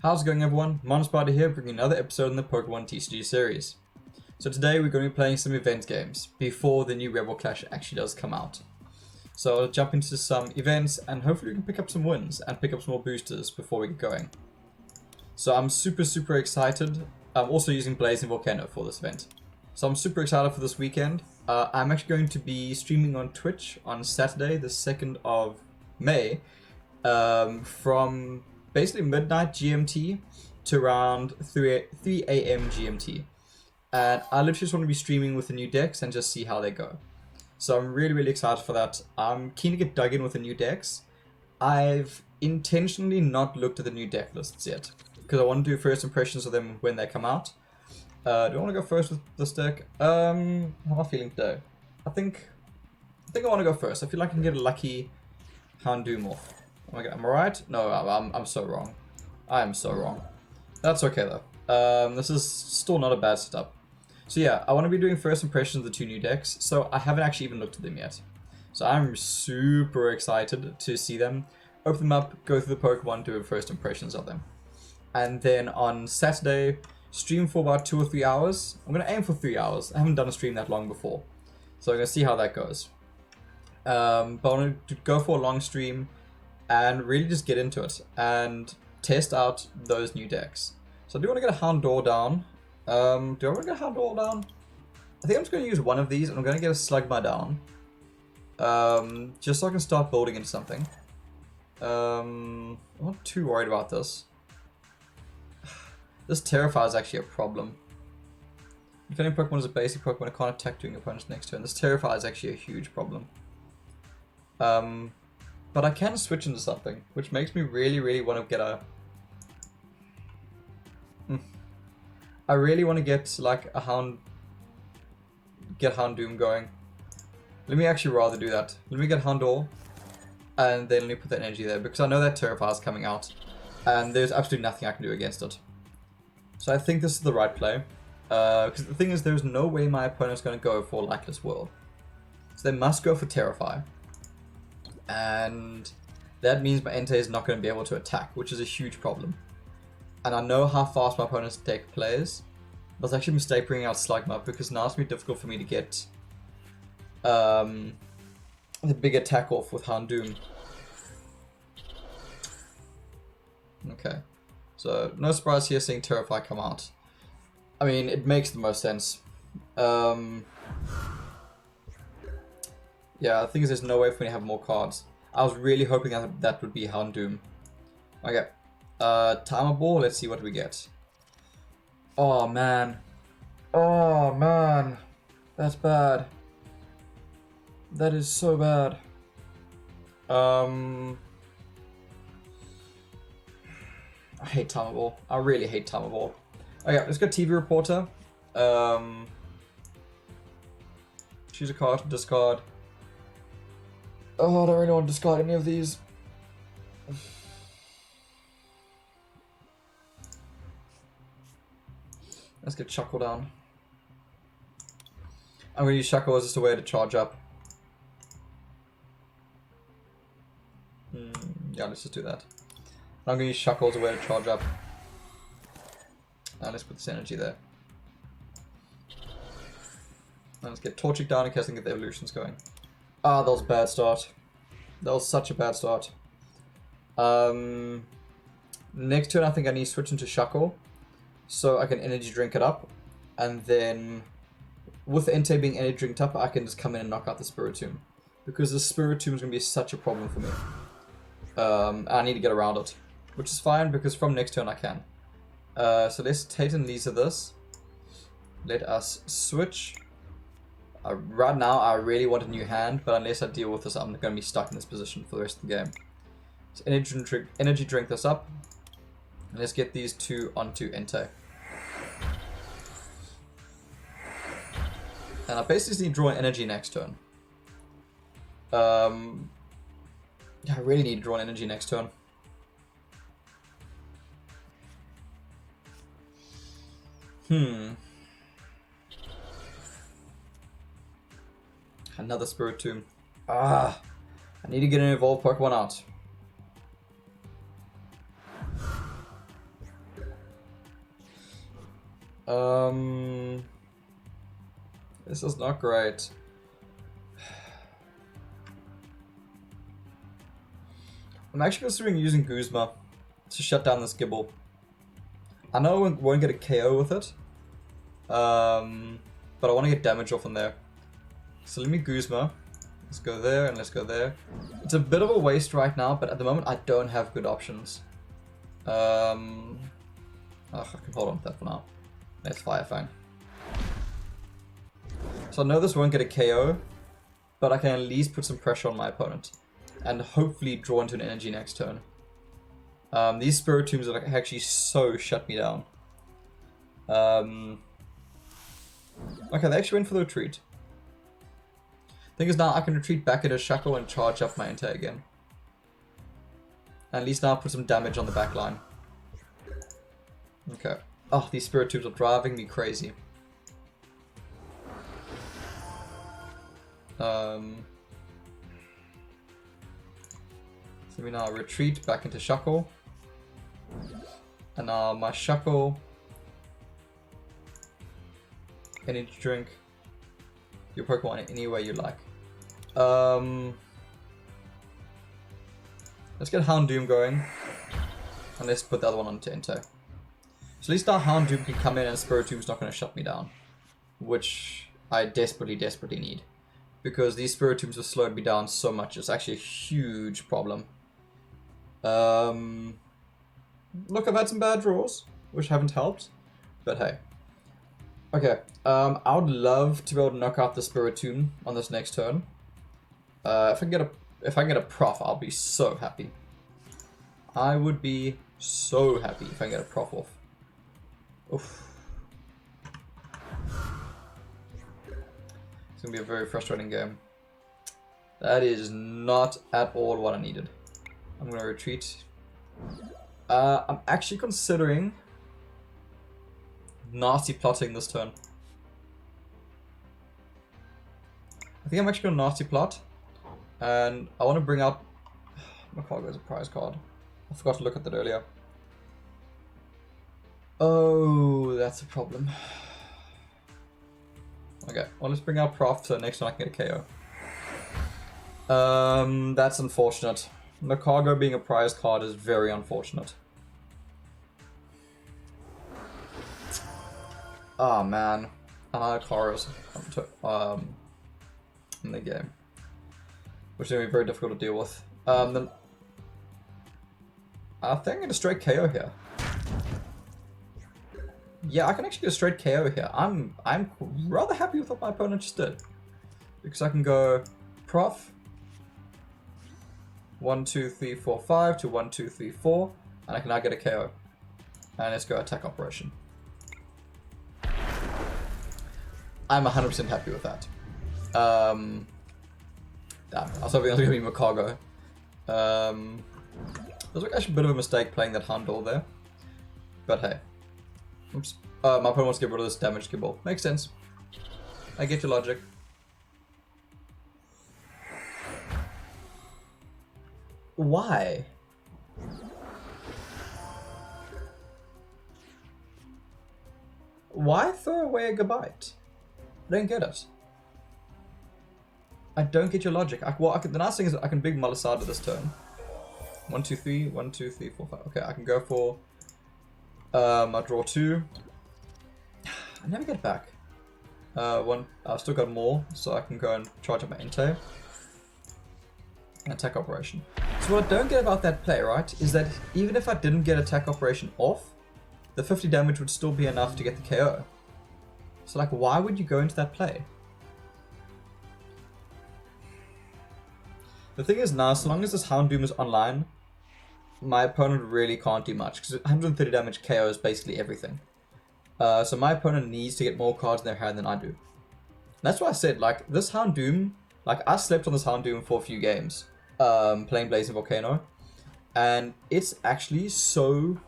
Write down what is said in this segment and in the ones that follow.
How's it going, everyone? Mountainspyder here, bringing another episode in the Pokemon TCG series. So today we're going to be playing some event games before the new Rebel Clash actually does come out. So I'll jump into some events and hopefully we can pick up some wins and pick up some more boosters before we get going. So I'm super excited. I'm also using Blazing Volcano for this event. So I'm super excited for this weekend. I'm actually going to be streaming on Twitch on Saturday, the 2nd of May, from basically midnight GMT to around 3 a.m. GMT. And I literally just want to be streaming with the new decks and just see how they go. So I'm really excited for that. I'm keen to get dug in with the new decks. I've intentionally not looked at the new deck lists yet, because I want to do first impressions of them when they come out. Do I want to go first with this deck? How am I feeling today? I think I want to go first. I feel like I can get a lucky Houndoom off. Am I right? No, I'm so wrong. I am so wrong. That's okay though. This is still not a bad setup. So yeah, I want to be doing first impressions of the two new decks. So I haven't actually even looked at them yet. So I'm super excited to see them. Open them up, go through the Pokemon, do first impressions of them. And then on Saturday, stream for about 2 or 3 hours. I'm going to aim for 3 hours. I haven't done a stream that long before. So I'm going to see how that goes. But I want to go for a long stream and really just get into it and test out those new decks. So I do want to get a Houndour down. Do I want to get a Houndour down? I think I'm just going to use one of these and I'm going to get a Slugma down. Just so I can start building into something. I'm not too worried about this. This Terrify is actually a problem. If any Pokemon is a basic Pokemon, it can't attack during your opponent's next turn. This Terrify is actually a huge problem. But I can switch into something, which makes me really want to get a... I really want to get like a Houndoom going. Let me actually rather do that. Let me get Houndour, and then let me put that energy there, because I know that Terrify is coming out, and there's absolutely nothing I can do against it. So I think this is the right play. Because the thing is, there's no way my opponent's going to go for Lightless World. So they must go for Terrify. And that means my Entei is not going to be able to attack, which is a huge problem. And I know how fast my opponent's deck plays. But it's actually a mistake bringing out Slugma, because now it's going to be difficult for me to get the big attack off with Houndoom. Okay. So, no surprise here seeing Terrify come out. I mean, it makes the most sense. Yeah, the thing is, there's no way for me to have more cards. I was really hoping that would be Houndoom. Okay. Timer Ball, let's see what we get. Oh, man. Oh, man. That's bad. That is so bad. I hate Timer Ball. I really hate Timer Ball. Okay, let's go TV Reporter. Choose a card to discard. Oh, I don't really want to discard any of these. Let's get Shuckle down. I'm going to use Shuckle as just a way to charge up. Yeah, let's just do that. I'm going to use Shuckle as a way to charge up. Now let's put this energy there. Now let's get Torchic down in case I can get the evolutions going. Ah, that was a bad start. That was such a bad start. Next turn I think I need to switch into Shuckle, so I can energy drink it up, and then with the Entei being energy drinked up, I can just come in and knock out the Spiritomb, because the Spiritomb is going to be such a problem for me. I need to get around it, which is fine because from next turn I can. So let's Titan Lisa this. Let us switch. Right now I really want a new hand, but unless I deal with this, I'm going to be stuck in this position for the rest of the game. So energy drink this up. And let's get these two onto Entei. And I basically need to draw an energy next turn. I really need to draw an energy next turn. Another Spiritomb. I need to get an evolved Pokemon out. This is not great. I'm actually considering using Guzma to shut down this Gibble. I know I won't get a KO with it, but I want to get damage off in there. So let me Guzma. Let's go there and let's go there. It's a bit of a waste right now, but at the moment I don't have good options. I can hold on to that for now. Let's Fire Fang. So I know this won't get a KO, but I can at least put some pressure on my opponent and hopefully draw into an energy next turn. These Spirit Tombs are actually so shut me down. Okay, they actually went for the retreat. Thing is, now I can retreat back into Shackle and charge up my Enter again. At least now I'll put some damage on the back line. Okay. Oh, these Spirit Tombs are driving me crazy. So we now retreat back into Shackle. And now my Shackle. Energy drink. Your Pokemon any way you like. Let's get Houndoom going. And let's put the other one onto Enter. So at least our Houndoom can come in and Spiritomb's not going to shut me down. Which I desperately, desperately need. Because these Spiritombs have slowed me down so much. It's actually a huge problem. Look, I've had some bad draws, which haven't helped. But hey. Okay, I would love to be able to knock out the Spiritomb on this next turn. If I can get a Prof, I'll be so happy. I would be so happy if I can get a Prof off. Oof. It's gonna be a very frustrating game. That is not at all what I needed. I'm gonna retreat. I'm actually considering nasty plotting this turn. I think I'm actually going to nasty plot. And I want to bring out... Macargo is a prize card. I forgot to look at that earlier. Oh, that's a problem. Okay, well let's bring out Prof so next time I can get a KO. That's unfortunate. Macargo being a prize card is very unfortunate. Oh man, another Chorus in the game, which is going to be very difficult to deal with. Then I think I'm going to straight KO here. Yeah, I can actually get a straight KO here. I'm rather happy with what my opponent just did, because I can go Prof 1 2 3 4 5 to 1 2 3 4, and I can now get a KO. And let's go attack operation. I'm 100% happy with that. Damn, I was hoping it was going to be Macargo. It was actually a bit of a mistake playing that Houndour there. But hey. Oops. My opponent wants to get rid of this damage Gibble. Makes sense. I get your logic. Why? Why throw away a Gabite? I don't get it. I don't get your logic. The nice thing is I can big Malasada this turn. 1 2 3 1 2 3 4 5. Okay, I can go for I draw 2. I never get back. I've still got more, so I can go and charge up my Entei. And attack operation. So what I don't get about that play, right, is that even if I didn't get attack operation off, the 50 damage would still be enough to get the KO. So like, why would you go into that play? The thing is now, so long as this Houndoom is online, my opponent really can't do much, because 130 damage KO is basically everything. So my opponent needs to get more cards in their hand than I do. And that's why I said, like, this Houndoom, like, I slept on this Houndoom for a few games, playing Blazing Volcano, and it's actually so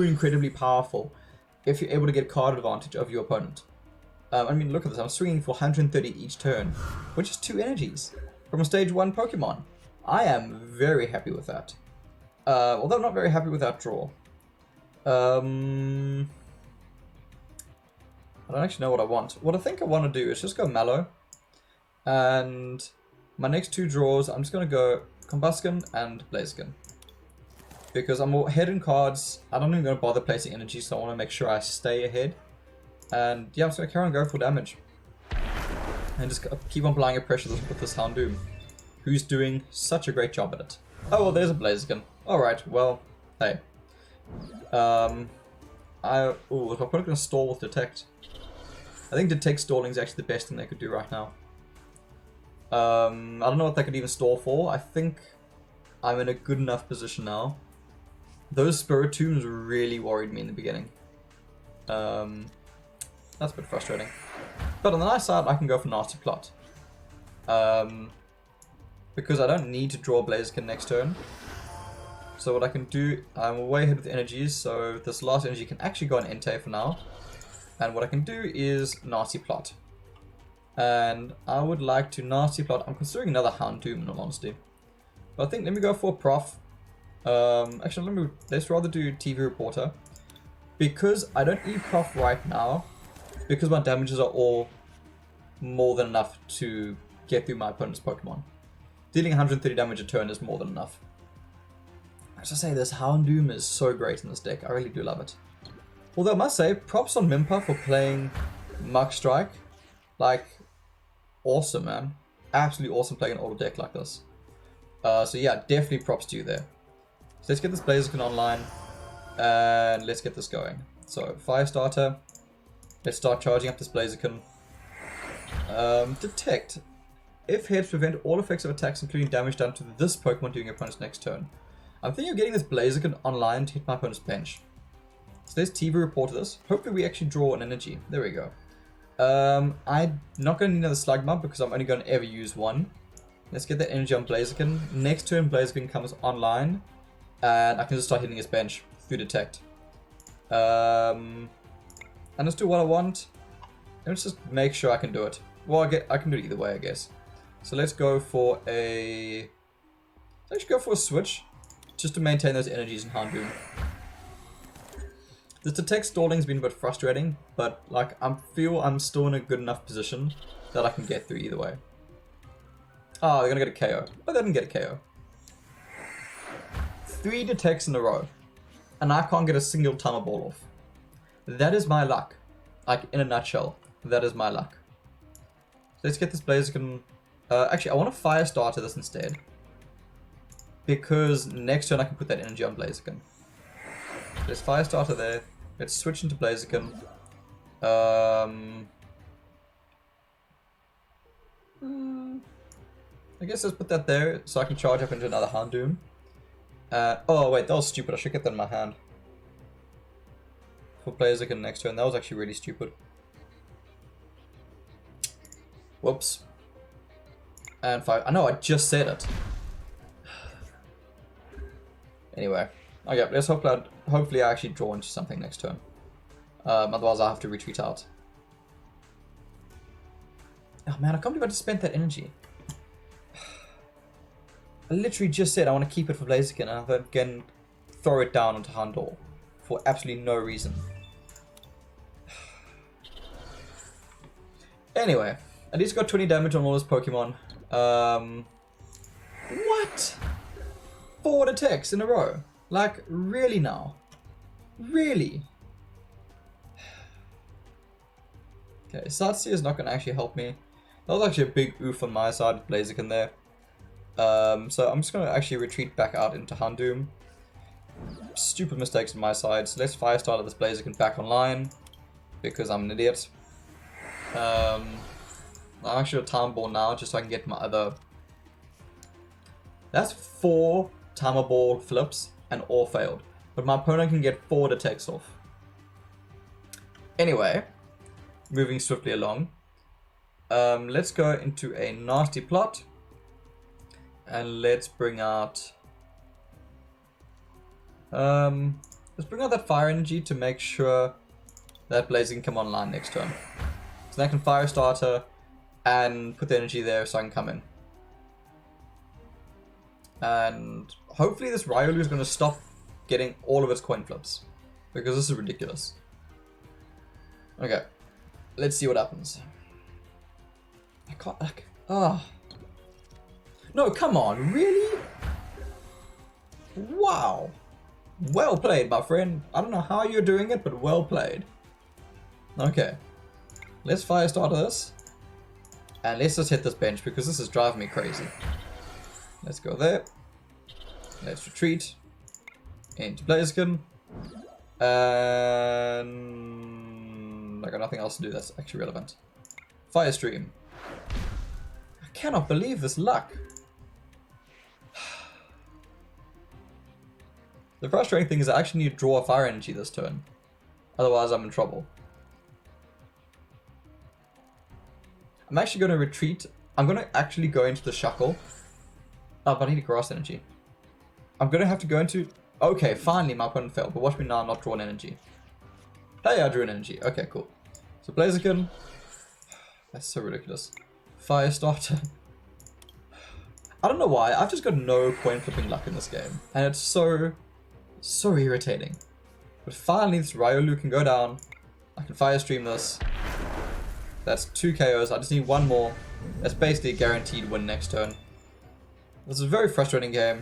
incredibly powerful if you're able to get card advantage of your opponent. I mean, look at this, I'm swinging for 130 each turn, which is 2 energies from a stage 1 Pokemon. I am very happy with that. Although I'm not very happy with that draw. I don't actually know what I want. What I think I want to do is just go Mallow. And my next 2 draws, I'm just going to go Combustion and Blaziken. Because I'm ahead in cards. I don't even going to bother placing energy, so I want to make sure I stay ahead. And yeah, I'm just going to carry on going for damage. And just keep on applying pressure with this Houndoom, who's doing such a great job at it. Oh, well, there's a Blaziken. Alright, well, hey. I'm probably going to stall with Detect. I think Detect stalling is actually the best thing they could do right now. I don't know what they could even stall for. I think I'm in a good enough position now. Those Spiritombs really worried me in the beginning. That's a bit frustrating. But on the nice side, I can go for Nasty Plot. Because I don't need to draw Blaziken next turn. So what I can do, I'm way ahead with energies, so this last energy can actually go on Entei for now. And what I can do is Nasty Plot. And I would like to Nasty Plot. I'm considering another Houndoom in all honesty. But I think, let me go for a Prof. Actually, let's rather do TV Reporter. Because I don't need Prof right now, because my damages are all more than enough to get through my opponent's Pokemon. Dealing 130 damage a turn is more than enough. As I say, this Houndoom is so great in this deck. I really do love it. Although I must say, props on Mimpa for playing Mach Strike. Like, awesome, man. Absolutely awesome playing an auto deck like this. So yeah, definitely props to you there. So let's get this Blaziken online. And let's get this going. So, Fire Starter. Let's start charging up this Blaziken. Detect. If hits, prevent all effects of attacks, including damage done to this Pokemon during your opponent's next turn. I'm thinking of getting this Blaziken online to hit my opponent's bench. So let's TV report this. Hopefully we actually draw an energy. There we go. I'm not going to need another Slugma because I'm only going to ever use one. Let's get that energy on Blaziken. Next turn Blaziken comes online. And I can just start hitting his bench through Detect. And let's do what I want. Let's just make sure I can do it. Well, I can do it either way, I guess. So let's go for a... Let's go for a switch. Just to maintain those energies in Houndoom. This Detect stalling has been a bit frustrating, but like I feel I'm still in a good enough position that I can get through either way. Oh, they're gonna get a KO. But they didn't get a KO. 3 Detects in a row. And I can't get a single Timer Ball off. That is my luck. Like, in a nutshell. That is my luck. So let's get this Blaziken... actually, I want to Fire Starter this instead. Because next turn I can put that energy on Blaziken. There's Fire Starter there. Let's switch into Blaziken. I guess let's put that there so I can charge up into another Houndoom. Oh wait, that was stupid. I should get that in my hand. For Blaziken next turn. That was actually really stupid. Whoops. And 5. I know, I just said it. Anyway. Okay, let's hope that hopefully I actually draw into something next turn. Otherwise I'll have to retreat out. Oh man, I can't believe I just spent that energy. I literally just said I want to keep it for Blaziken and I'll again throw it down onto Houndour for absolutely no reason. Anyway, at least got 20 damage on all his Pokemon. What? 4 attacks in a row? Like, really now? Really? Okay, Satsi is not going to actually help me. That was actually a big oof on my side with Blaziken there. So I'm just going to actually retreat back out into Houndoom. Stupid mistakes on my side. So let's Fire Starter this Blaziken back online. Because I'm an idiot. I'm actually a Time Ball now just so I can get my other... That's 4 Timer Ball flips and all failed. But my opponent can get 4 Detects off. Anyway, moving swiftly along. Let's go into a Nasty Plot. And let's bring out... let's bring out that Fire Energy to make sure that Blaziken can come online next turn. So I can Fire Starter and put the energy there so I can come in. And hopefully this Riolu is going to stop getting all of its coin flips. Because this is ridiculous. Okay. let's see what happens. I can't, like, ah. No, come on, really? Wow. Well played, my friend. I don't know how you're doing it, but well played. Okay. Let's fire start this. And let's just hit this bench because this is driving me crazy. Let's go there. Let's retreat. Into Blaziken. And I got nothing else to do that's actually relevant. Fire stream. I cannot believe this luck. The frustrating thing is I actually need to draw a fire energy this turn. Otherwise I'm in trouble. I'm actually going to retreat. I'm going to actually go into the Shuckle. Oh, but I need a grass energy. I'm going to have to go into... Okay, finally my opponent failed. But watch me now not draw an energy. Hey, I drew an energy. Okay, cool. So Blaziken. That's so ridiculous. Fire starter. I don't know why. I've just got no coin flipping luck in this game. And it's so irritating. But finally this Ryolu can go down. I can fire stream this. That's 2 KOs. I just need one more. That's basically a guaranteed win next turn. This is a very frustrating game.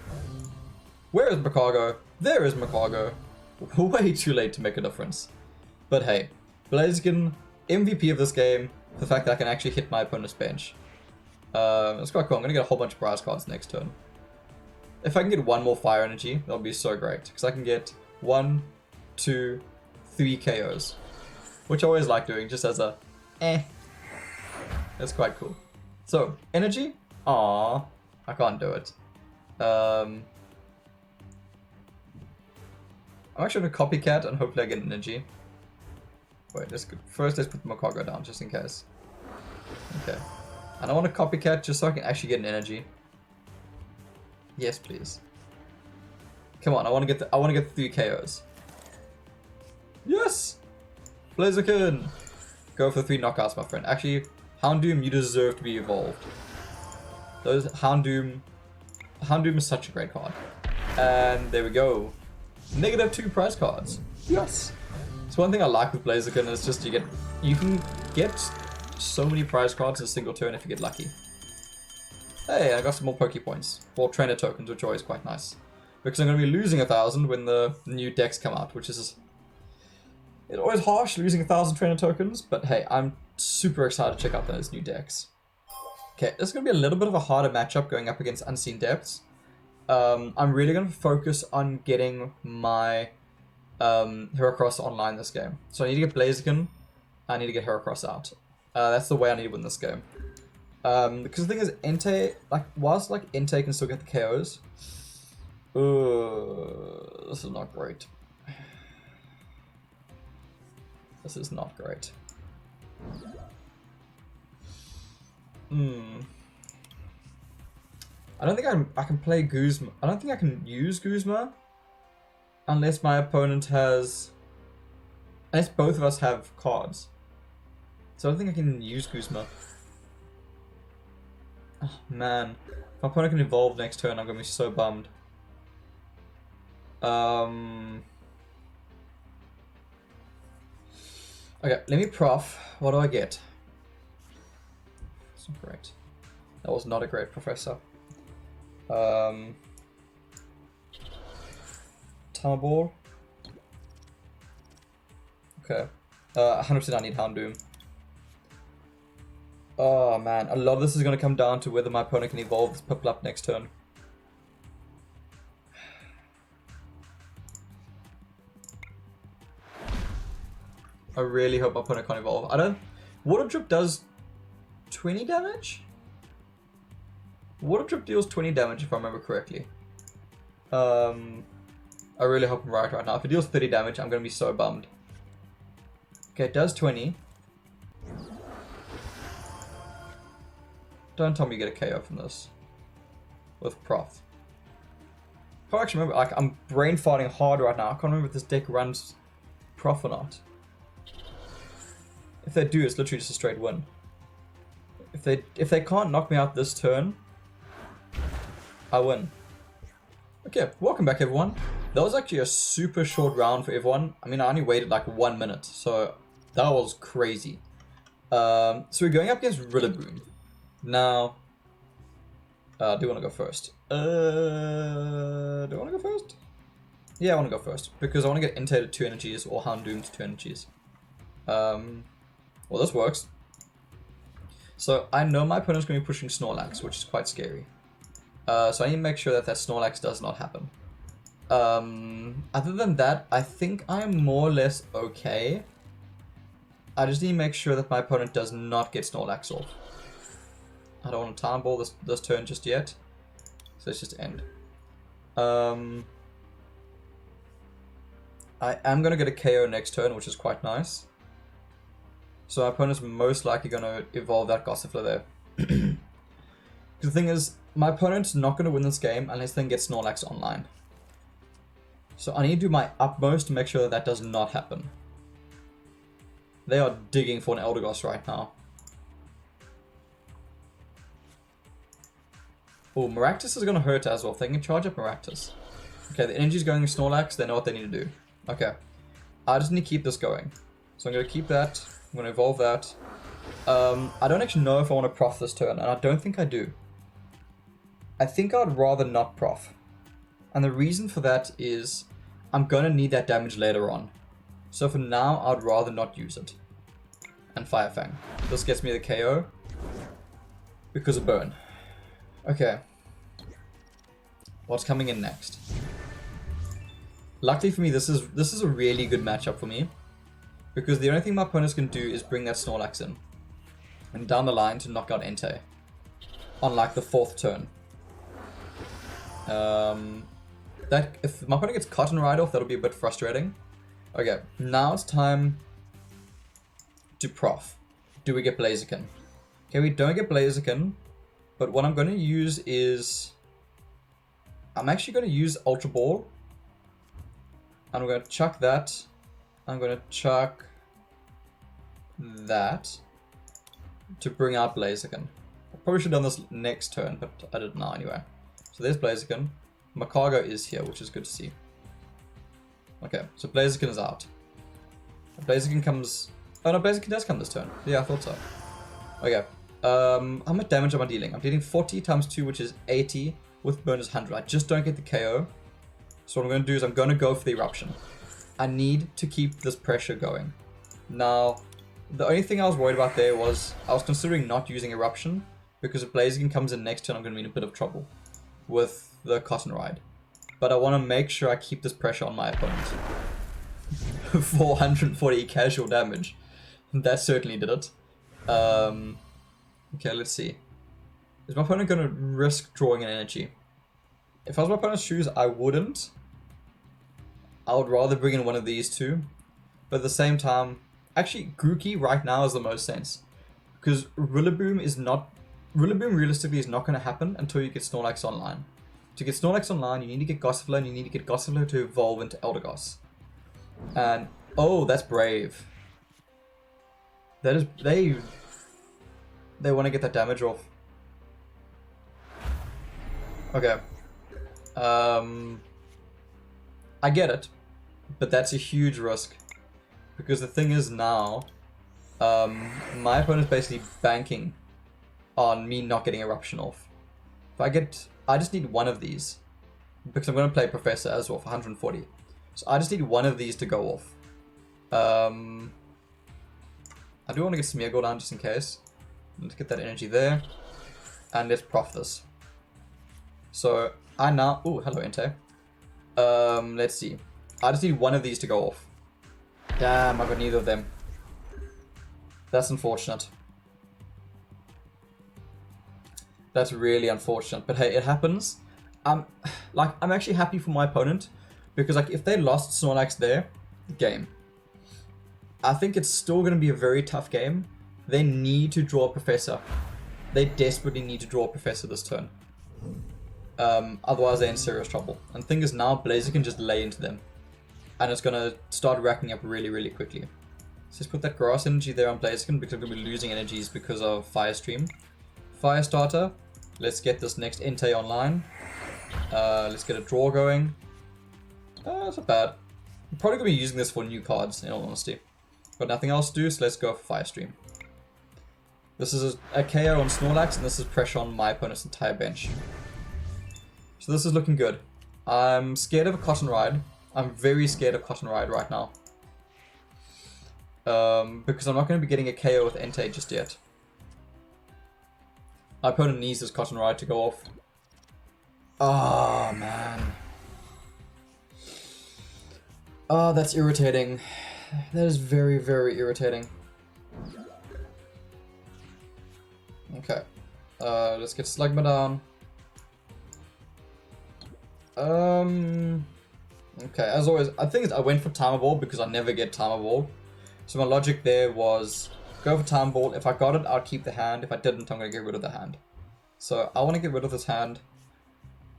Where is Macargo? There is Macargo. Way too late to make a difference. But hey, Blaziken, MVP of this game. The fact that I can actually hit my opponent's bench. That's quite cool. I'm going to get a whole bunch of prize cards next turn. If I can get one more fire energy, that would be so great. Because I can get 1, 2, 3 KOs. Which I always like doing, just as a That's quite cool. So, energy? Aww, I can't do it. I'm actually gonna copycat and hopefully I get energy. Wait, first let's put the Macargo down just in case. Okay. And I want to copycat just so I can actually get an energy. Yes, please. Come on, I want to get 3 KOs. Yes! Blaziken! Go for 3 knockouts, my friend. Actually, Houndoom, you deserve to be evolved. Houndoom is such a great card. And there we go. -2 prize cards. Yes! So one thing I like with Blaziken is just you can get so many prize cards in a single turn if you get lucky. Hey, I got some more Poke Points. Or trainer tokens, which are always quite nice. Because I'm going to be losing 1,000 when the new decks come out, which is... It's always harsh losing 1,000 trainer tokens, but hey, I'm super excited to check out those new decks. Okay, this is going to be a little bit of a harder matchup going up against Unseen Depths. I'm really going to focus on getting my Heracross online this game. So I need to get Blaziken, I need to get Heracross out. That's the way I need to win this game. Because the thing is, Entei, whilst Entei can still get the KOs, this is not great. This is not great. I don't think I can play Guzma. I don't think I can use Guzma unless my opponent has... Unless both of us have cards. So I don't think I can use Guzma. Oh man. If my opponent can evolve next turn, I'm going to be so bummed. Okay, let me prof. What do I get? That's not great. That was not a great professor. Timer ball. Okay. 100% I need Houndoom. Oh man, a lot of this is going to come down to whether my opponent can evolve this Piplup next turn. I really hope my opponent can't evolve. Water Drip does 20 damage? Water Drip deals 20 damage if I remember correctly. I really hope I'm right now. If it deals 30 damage, I'm going to be so bummed. Okay, it does 20. Don't tell me you get a KO from this. With Prof. I can't actually remember, I'm brain farting hard right now. I can't remember if this deck runs Prof or not. If they do, it's literally just a straight win. If they can't knock me out this turn, I win. Okay, welcome back everyone. That was actually a super short round for everyone. I mean, I only waited like 1 minute, so that was crazy. So we're going up against Rillaboom. Now, do you want to go first? Do I want to go first? Yeah, I want to go first. Because I want to get Entei to 2 energies or Houndoom to 2 energies. Well, this works. So I know my opponent's going to be pushing Snorlax, which is quite scary. So I need to make sure that Snorlax does not happen. Other than that, I think I'm more or less okay. I just need to make sure that my opponent does not get Snorlax off. I don't want to Time Ball this turn just yet. So let's just end. I am going to get a KO next turn, which is quite nice. So my opponent's most likely going to evolve that Gossifleur there. The thing is, my opponent's not going to win this game unless they can get Snorlax online. So I need to do my utmost to make sure that that does not happen. They are digging for an Eldegoss right now. Oh, Maractus is going to hurt as well. They can charge up Maractus. Okay, the energy's going to Snorlax. They know what they need to do. Okay. I just need to keep this going. So I'm going to keep that. I'm going to evolve that. I don't actually know if I want to prof this turn, and I don't think I do. I think I'd rather not prof. And the reason for that is I'm going to need that damage later on. So for now, I'd rather not use it. And Fire Fang. This gets me the KO because of burn. Okay. What's coming in next? Luckily for me, this is a really good matchup for me. Because the only thing my opponents can do is bring that Snorlax in. And down the line to knock out Entei. On like the 4th turn. If my opponent gets Cotton right off, that'll be a bit frustrating. Okay, now it's time to prof. Do we get Blaziken? Okay, we don't get Blaziken. But what I'm going to use is... I'm actually going to use Ultra Ball. And I'm going to chuck that. I'm going to chuck that to bring out Blaziken. I probably should have done this next turn, but I did now anyway. So there's Blaziken. Macargo is here, which is good to see. Okay, so Blaziken is out. Blaziken comes... Oh no, Blaziken does come this turn. Yeah, I thought so. Okay. How much damage am I dealing? I'm dealing 40 times 2, which is 80, with burn is 100. I just don't get the KO. So what I'm going to do is I'm going to go for the Eruption. I need to keep this pressure going. Now, the only thing I was worried about there was I was considering not using Eruption, because if Blaziken comes in next turn, I'm going to be in a bit of trouble with the Cotton Ride. But I want to make sure I keep this pressure on my opponent. 440 casual damage. That certainly did it. Okay, let's see. Is my opponent going to risk drawing an energy? If I was my opponent's shoes, I wouldn't. I would rather bring in one of these two. But at the same time, actually, Grookey right now is the most sense. Because Rillaboom realistically is not going to happen until you get Snorlax online. To get Snorlax online, you need to get Gossifleur, and you need to get Gossifleur to evolve into Eldegoss. And, oh, that's brave. That is, they want to get that damage off. Okay. I get it, but that's a huge risk. Because the thing is now, my opponent's basically banking on me not getting Eruption off. If I just need one of these. Because I'm going to play Professor as well for 140. So I just need one of these to go off. I do want to get Smeargle down just in case. Let's get that energy there. And let's prof this. So I now... Ooh, hello Entei. Let's see. I just need one of these to go off. Damn, I got neither of them. That's unfortunate. That's really unfortunate. But hey, it happens. I'm actually happy for my opponent. Because like if they lost Snorlax there, game. I think it's still going to be a very tough game. They need to draw a Professor. They desperately need to draw a Professor this turn. Otherwise they're in serious trouble. And the thing is now Blaziken can just lay into them. And it's going to start racking up really, really quickly. So let's put that Grass energy there on Blaziken because I'm going to be losing energies because of Fire Stream. Fire Starter. Let's get this next Entei online. Let's get a draw going. That's not bad. I'm probably going to be using this for new cards, in all honesty. Got nothing else to do, so let's go for Fire Stream. This is a KO on Snorlax, and this is pressure on my opponent's entire bench. So this is looking good. I'm scared of a Cotton Ride. I'm very scared of Cotton Ride right now. Because I'm not going to be getting a KO with Entei just yet. My opponent needs this Cotton Ride to go off. Oh, man. Oh, that's irritating. That is very, very irritating. Okay. Let's get Slugma down. Okay, as always, I think I went for Timer Ball because I never get Timer Ball. So my logic there was go for Timer Ball. If I got it, I'll keep the hand. If I didn't, I'm going to get rid of the hand. So I want to get rid of this hand.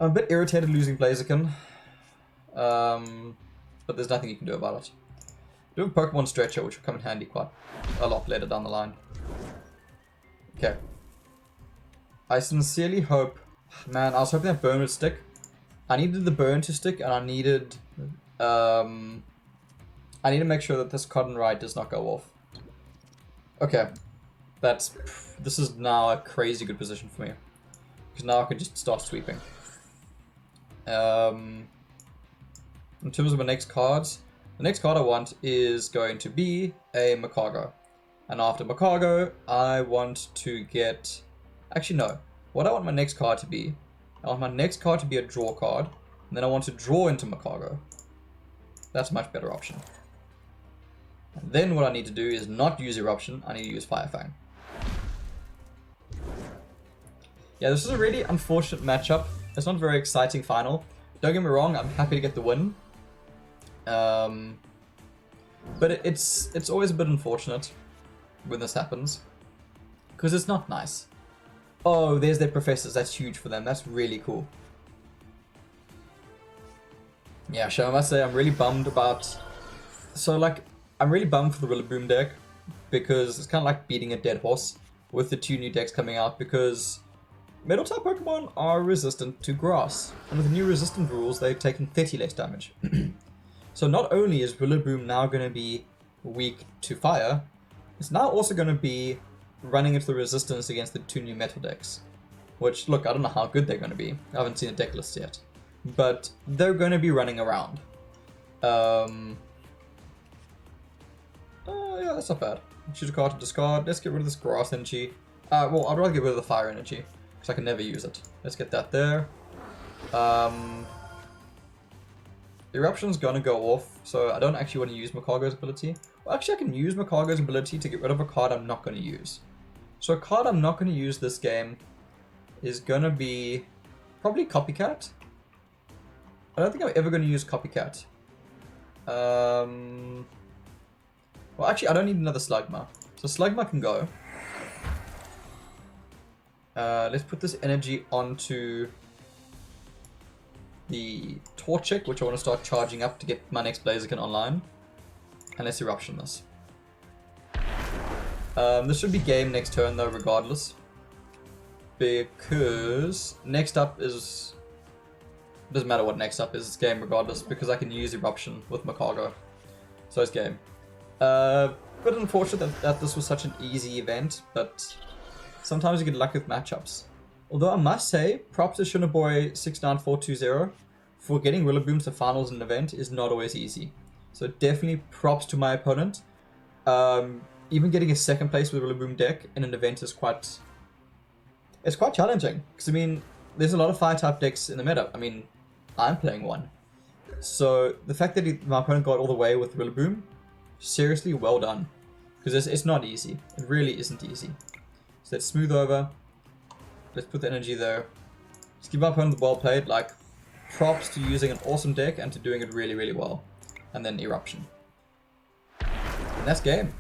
I'm a bit irritated losing Blaziken. But there's nothing you can do about it. Do have a Pokemon Stretcher, which will come in handy quite a lot later down the line. Okay. I sincerely hope... Man, I was hoping that burn would stick. I needed the burn to stick, and I needed... I need to make sure that this Cotton Ride does not go off. Okay. This is now a crazy good position for me. Because now I can just start sweeping. In terms of my next cards, the next card I want is going to be a Macargo. And after Macargo, I want to get... Actually, no. What I want my next card to be, I want my next card to be a draw card. And then I want to draw into Macargo. That's a much better option. And then what I need to do is not use Eruption, I need to use Fire Fang. Yeah, this is a really unfortunate matchup. It's not a very exciting final. Don't get me wrong, I'm happy to get the win. But it's always a bit unfortunate when this happens. Because it's not nice. Oh, there's their professors. That's huge for them. That's really cool. Yeah, so I must say I'm really bummed about... So, like, I'm really bummed for the Rillaboom deck. Because it's kind of like beating a dead horse with the 2 new decks coming out. Because Metal-type Pokemon are resistant to Grass. And with the new resistant rules, they've taken 30 less damage. So not only is Rillaboom now going to be weak to Fire, it's now also going to be running into the resistance against the 2 new Metal decks. Which, look, I don't know how good they're going to be. I haven't seen a deck list yet. But they're going to be running around. Yeah, that's not bad. Choose a card to discard. Let's get rid of this Grass energy. Well, I'd rather get rid of the Fire energy, because I can never use it. Let's get that there. Eruption's gonna go off, so I don't actually want to use Macargo's ability. Well, actually I can use Macargo's ability to get rid of a card I'm not going to use. So a card I'm not going to use this game is gonna be probably Copycat. I don't think I'm ever going to use Copycat. Well, actually I don't need another Slugma. So Slugma can go. Let's put this energy onto the Torchic, which I want to start charging up to get my next Blaziken online. And let's Eruption this. This should be game next turn though, regardless. Because next up is... Doesn't matter what next up is, it's game regardless, because I can use Eruption with Macargo. So it's game. But unfortunate that this was such an easy event, but sometimes you get lucky with matchups. Although I must say, props to Shinoboy69420 for getting Rillaboom to finals in an event is not always easy. So definitely props to my opponent. Even getting a second place with Rillaboom deck in an event is quite... It's quite challenging. Because I mean, there's a lot of fire type decks in the meta. I mean, I'm playing one. So the fact that my opponent got all the way with Rillaboom, seriously well done. Because it's not easy. It really isn't easy. So let's smooth over. Let's put the energy there. Just give my opponent the well played. Like, props to using an awesome deck and to doing it really, really well. And then Eruption. And that's game.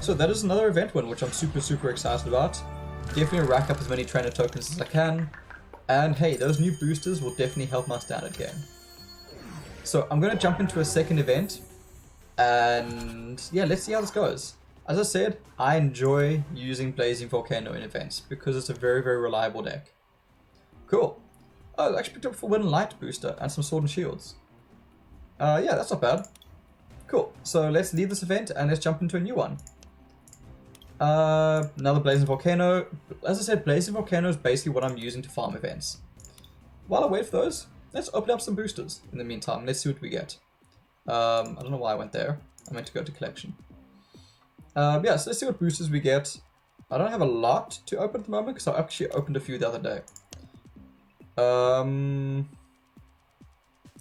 So that is another event win, which I'm super, super excited about. Definitely rack up as many trainer tokens as I can. And hey, those new boosters will definitely help my standard game. So I'm going to jump into a second event. And yeah, let's see how this goes. As I said, I enjoy using Blazing Volcano in events because it's a very, very reliable deck. Cool. Oh, I actually picked up a full Wind and Light booster and some Sword and Shields. Yeah, that's not bad. Cool. So let's leave this event and let's jump into a new one. Another Blazing Volcano. As I said, Blazing Volcano is basically what I'm using to farm events. While I wait for those, let's open up some boosters in the meantime. Let's see what we get. I don't know why I went there. I meant to go to collection. Yeah, so let's see what boosters we get. I don't have a lot to open at the moment because I actually opened a few the other day.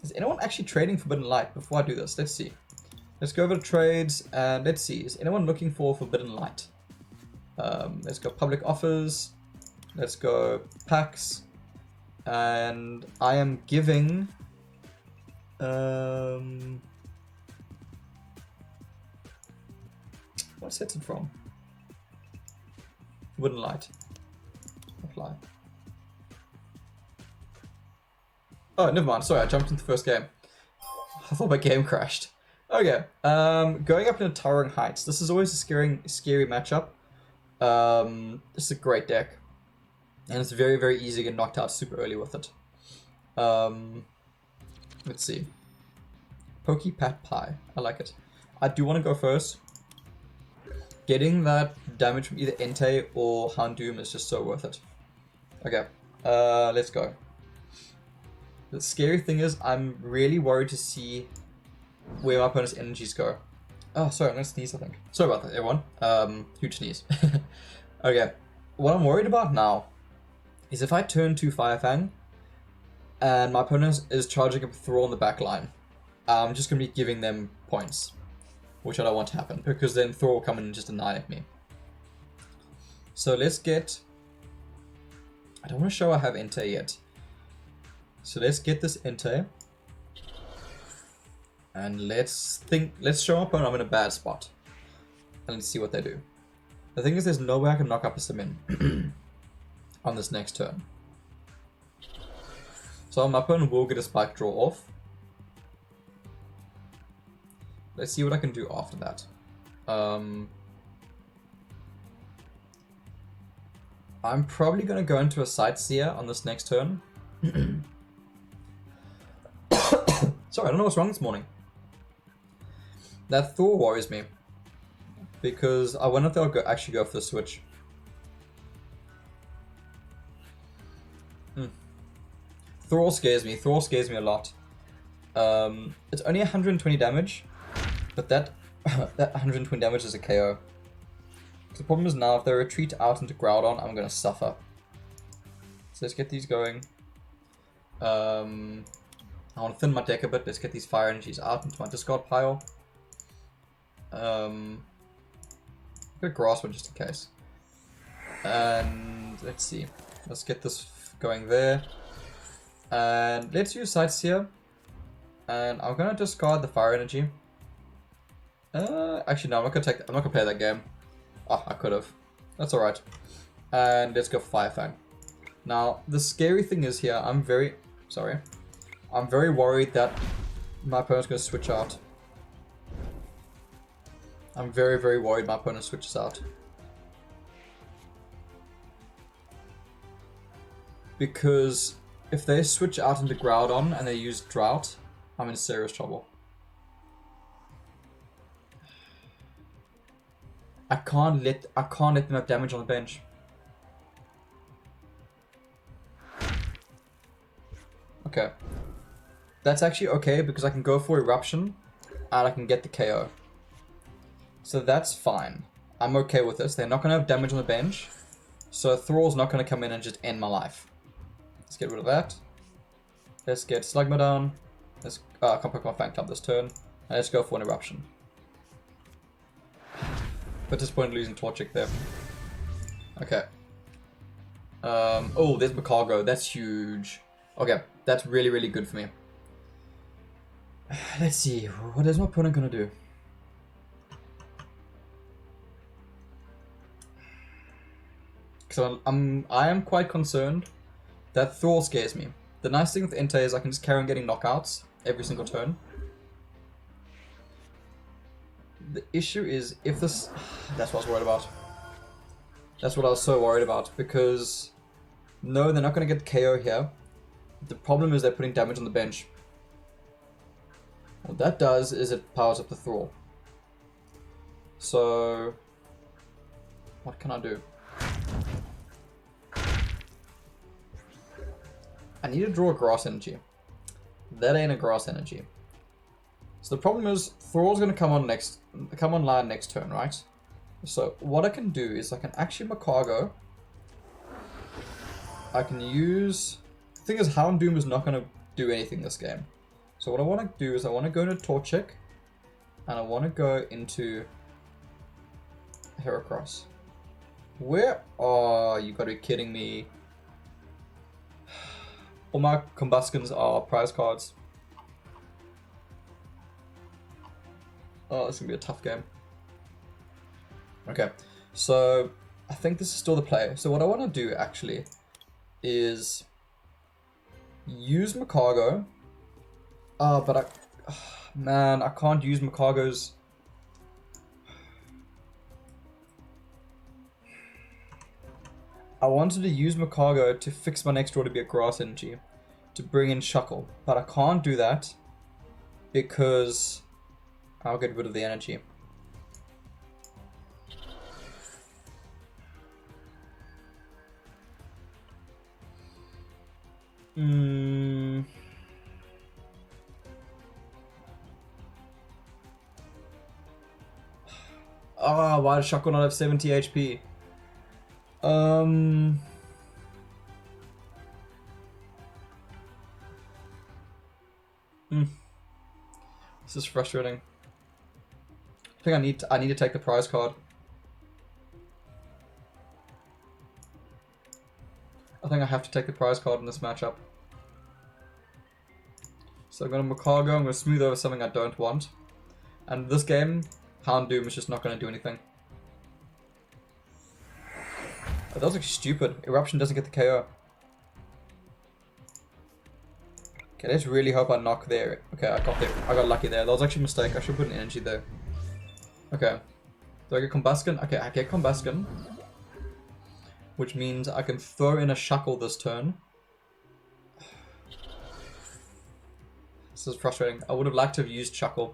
Is anyone actually trading Forbidden Light before I do this? Let's see. Let's go over to trades and let's see. Is anyone looking for Forbidden Light? Let's go public offers. Let's go packs. And I am giving... what set's it from? Forbidden Light. Apply. Oh, never mind. Sorry, I jumped into the first game. I thought my game crashed. Okay. Going up into Towering Heights. This is always a scary matchup. This is a great deck. And it's very, very easy to get knocked out super early with it. Let's see. Pokey Pat Pie. I like it. I do want to go first. Getting that damage from either Entei or Houndoom is just so worth it. Okay. Let's go. The scary thing is I'm really worried to see where my opponent's energies go. Oh, sorry, I'm going to sneeze, I think. Sorry about that, everyone. Huge sneeze. Okay. What I'm worried about now is if I turn to Firefang and my opponent is charging up Thrall on the back line, I'm just going to be giving them points, which I don't want to happen because then Thrall will come in and just annihilate me. So let's get... I don't want to show I have Entei yet. So let's get this Entei. And let's show my opponent I'm in a bad spot. And let's see what they do. The thing is there's no way I can knock up a Simin on this next turn. So my opponent will get a spike draw off. Let's see what I can do after that. I'm probably going to go into a Sightseer on this next turn. Sorry, I don't know what's wrong this morning. That Thor worries me. Because I wonder if they'll actually go for the switch. Thrall scares me. Thrall scares me a lot. It's only 120 damage. But that 120 damage is a KO. The problem is now if they retreat out into Groudon, I'm going to suffer. So let's get these going. I want to thin my deck a bit. Let's get these fire energies out into my discard pile. I'm going to grass one just in case. And let's see. Let's get this going there. And let's use Sightseer. And I'm going to discard the fire energy. Actually, no, I'm not going to play that game. Oh, I could have. That's alright. And let's go Firefang. Now, the scary thing is here, I'm very worried that my opponent's going to switch out. I'm very, very worried my opponent switches out. Because if they switch out into Groudon and they use Drought, I'm in serious trouble. I can't let them have damage on the bench. Okay. That's actually okay because I can go for Eruption and I can get the KO. So that's fine. I'm okay with this. They're not going to have damage on the bench. So Thrall's not going to come in and just end my life. Let's get rid of that. Let's get Slugma down. Let's I can't pick my Fang Club this turn. And let's go for an Eruption. But disappointed losing Torchic there. Okay. Oh, there's Macargo. That's huge. Okay, that's really, really good for me. Let's see. What is my opponent going to do? So I am quite concerned that Thrall scares me. The nice thing with Entei is I can just carry on getting knockouts every single turn. The issue is if this... That's what I was worried about. That's what I was so worried about because... No, they're not going to get the KO here. The problem is they're putting damage on the bench. What that does is it powers up the Thrall. So... What can I do? I need to draw a grass energy. That ain't a grass energy. So the problem is Thrall's gonna come online next turn, right? So what I can do is I can actually Macargo. I can use... The thing is, Houndoom is not gonna do anything this game. So what I want to do is I want to go into Torchic, and I want to go into Heracross. Where are you? Gotta be kidding me. All my Combustions are prize cards. Oh, this is gonna be a tough game. Okay, so I think this is still the play. So what I want to do actually is use Macargo. But man, I can't use Macargo's. I wanted to use Macargo to fix my next draw to be a grass energy, to bring in Shuckle, but I can't do that because I'll get rid of the energy. Why does Shuckle not have 70 HP? This is frustrating. I think I need to take the prize card. I think I have to take the prize card in this matchup. So I'm going to Macargo, I'm going to smooth over something I don't want. And this game, Houndoom is just not going to do anything. Oh, that was actually stupid. Eruption doesn't get the KO. Okay, let's really hope I knock there. Okay, I got lucky there. That was actually a mistake. I should put an energy there. Okay. Do I get Combustion? Okay, I get Combustion. Which means I can throw in a Shuckle this turn. This is frustrating. I would have liked to have used Shuckle.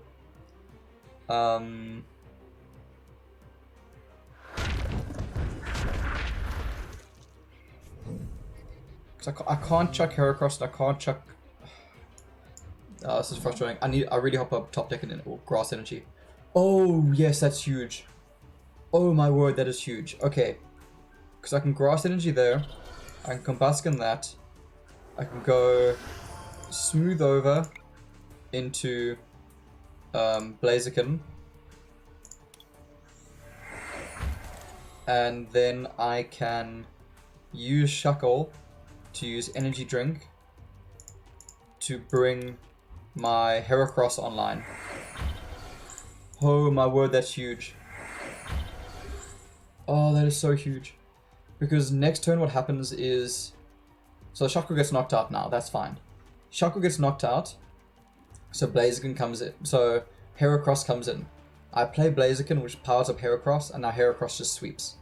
Because I can't chuck Heracross and I can't chuck... this is frustrating. I really hope up top deck in grass energy. Oh, yes, that's huge. Oh my word, that is huge. Okay. Because I can grass energy there. I can Combustion that. I can go smooth over into Blaziken. And then I can use Shuckle to use Energy Drink to bring my Heracross online. Oh my word, that's huge. Oh, that is so huge. Because next turn what happens is... So Shuckle gets knocked out now, that's fine. Shuckle gets knocked out, so Blaziken comes in. So Heracross comes in. I play Blaziken, which powers up Heracross, and now Heracross just sweeps.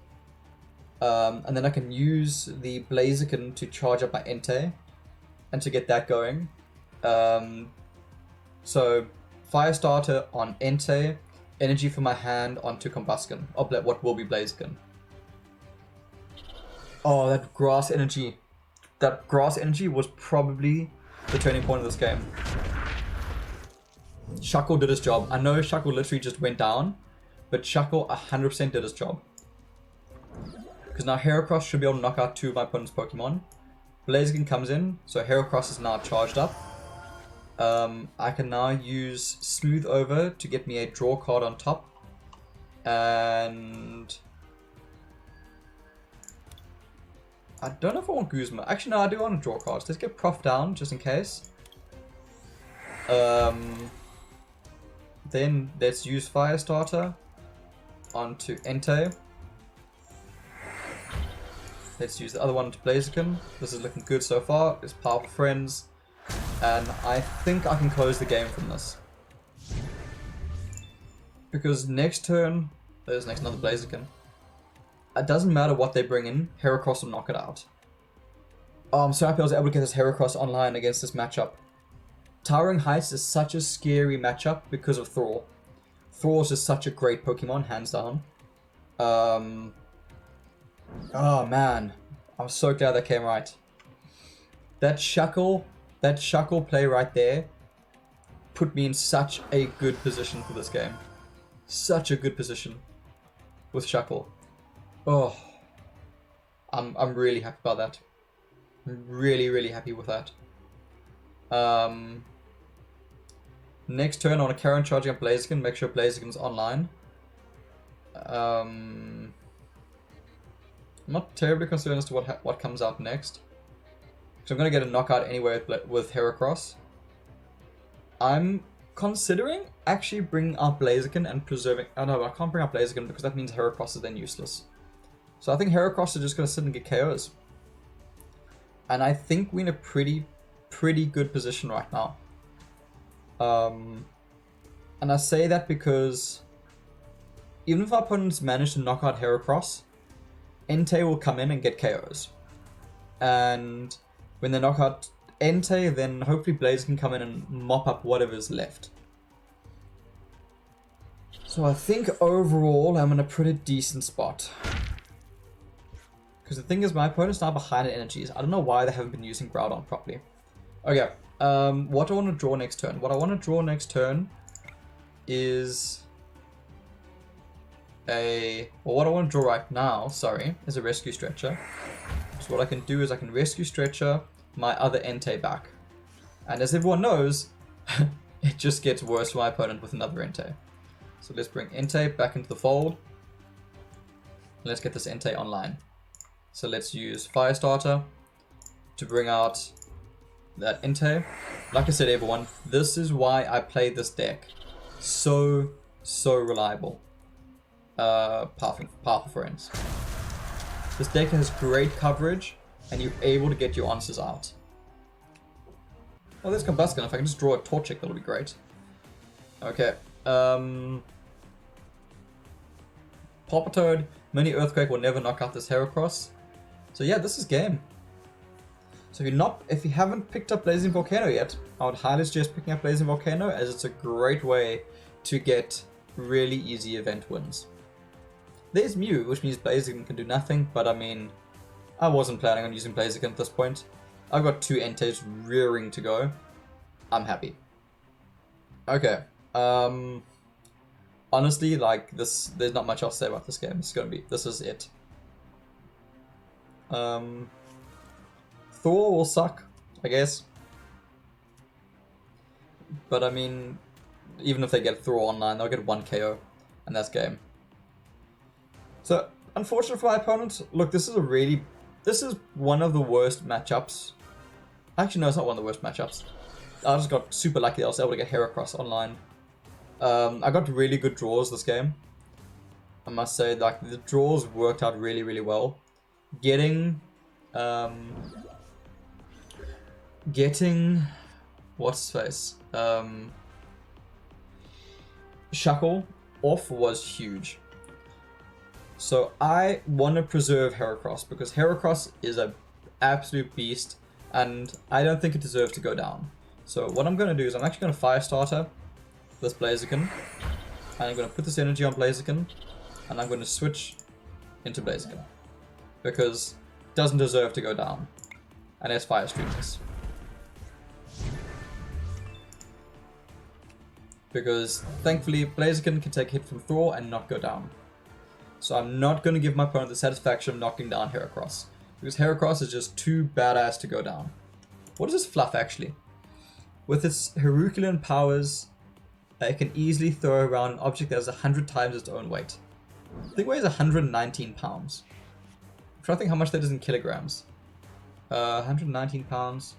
And then I can use the Blaziken to charge up my Entei, and to get that going. So Firestarter on Entei, energy from my hand onto Combustion, or what will be Blaziken. Oh, that grass energy. That grass energy was probably the turning point of this game. Shuckle did his job. I know Shuckle literally just went down, but Shuckle 100% did his job. Because now Heracross should be able to knock out two of my opponent's Pokemon. Blaziken comes in, so Heracross is now charged up. I can now use Smooth Over to get me a draw card on top. And... I don't know if I want Guzma. Actually, no, I do want to draw cards. Let's get Prof down, just in case. Then let's use Firestarter onto Entei. Let's use the other one to Blaziken. This is looking good so far. It's Powerful Friends. And I think I can close the game from this. Because next turn... There's another Blaziken. It doesn't matter what they bring in, Heracross will knock it out. I'm so happy I was able to get this Heracross online against this matchup. Towering Heights is such a scary matchup because of Thrall. Thrall is just such a great Pokemon, hands down. Oh man, I'm so glad that came right. That shuckle play right there put me in such a good position for this game. Such a good position with shuckle. Oh, I'm really happy about that. I'm really happy with that. Next turn, I want to carry on charging up Blaziken, make sure Blaziken's online. I'm not terribly concerned as to what comes out next. So I'm going to get a knockout anyway with Heracross. I'm considering actually bringing out Blaziken and preserving... Oh no, I can't bring out Blaziken because that means Heracross is then useless. So I think Heracross is just going to sit and get KOs. And I think we're in a pretty good position right now. And I say that because even if our opponents manage to knock out Heracross, Entei will come in and get KOs. And when they knock out Entei, then hopefully Blaze can come in and mop up whatever's left. So I think overall I'm in a pretty decent spot. Because the thing is, my opponent's now behind in energies. I don't know why they haven't been using Groudon properly. Okay, what do I want to draw next turn? What I want to draw next turn is what I want to draw right now, sorry, is a Rescue Stretcher. So what I can do is I can Rescue Stretcher my other Entei back. And as everyone knows, it just gets worse for my opponent with another Entei. So let's bring Entei back into the fold. Let's get this Entei online. So let's use Firestarter to bring out that Entei. Like I said, everyone, this is why I play this deck. So reliable. Path of Friends. This deck has great coverage, and you're able to get your answers out. Oh, there's Combuskin. If I can just draw a Torchic, that'll be great. Okay. Palpitoad, Mini Earthquake will never knock out this Heracross. So yeah, this is game. So if you haven't picked up Blazing Volcano yet, I would highly suggest picking up Blazing Volcano, as it's a great way to get really easy event wins. There's Mew, which means Blaziken can do nothing, but I mean, I wasn't planning on using Blaziken at this point. I've got 2 Entei's rearing to go. I'm happy. Okay. Honestly, like this, there's not much else to say about this game. This is it. Thor will suck, I guess. But I mean, even if they get Thor online, they'll get 1 KO, and that's game. So, unfortunate for my opponent. Look, this is one of the worst matchups. Actually, no, it's not one of the worst matchups. I just got super lucky that I was able to get Heracross online. I got really good draws this game. I must say, like, the draws worked out really well. Getting what's his face? Shuckle off was huge. So I want to preserve Heracross because Heracross is an absolute beast, and I don't think it deserves to go down. So what I'm going to do is I'm actually going to Firestarter this Blaziken, and I'm going to put this energy on Blaziken, and I'm going to switch into Blaziken because it doesn't deserve to go down. And let's Fire Stream this. Because thankfully Blaziken can take a hit from Thor and not go down. So I'm not going to give my opponent the satisfaction of knocking down Heracross, because Heracross is just too badass to go down. What is this fluff actually? With its Herculean powers, it can easily throw around an object that has 100 times its own weight. I think it weighs 119 pounds. I'm trying to think how much that is in kilograms. 119 pounds.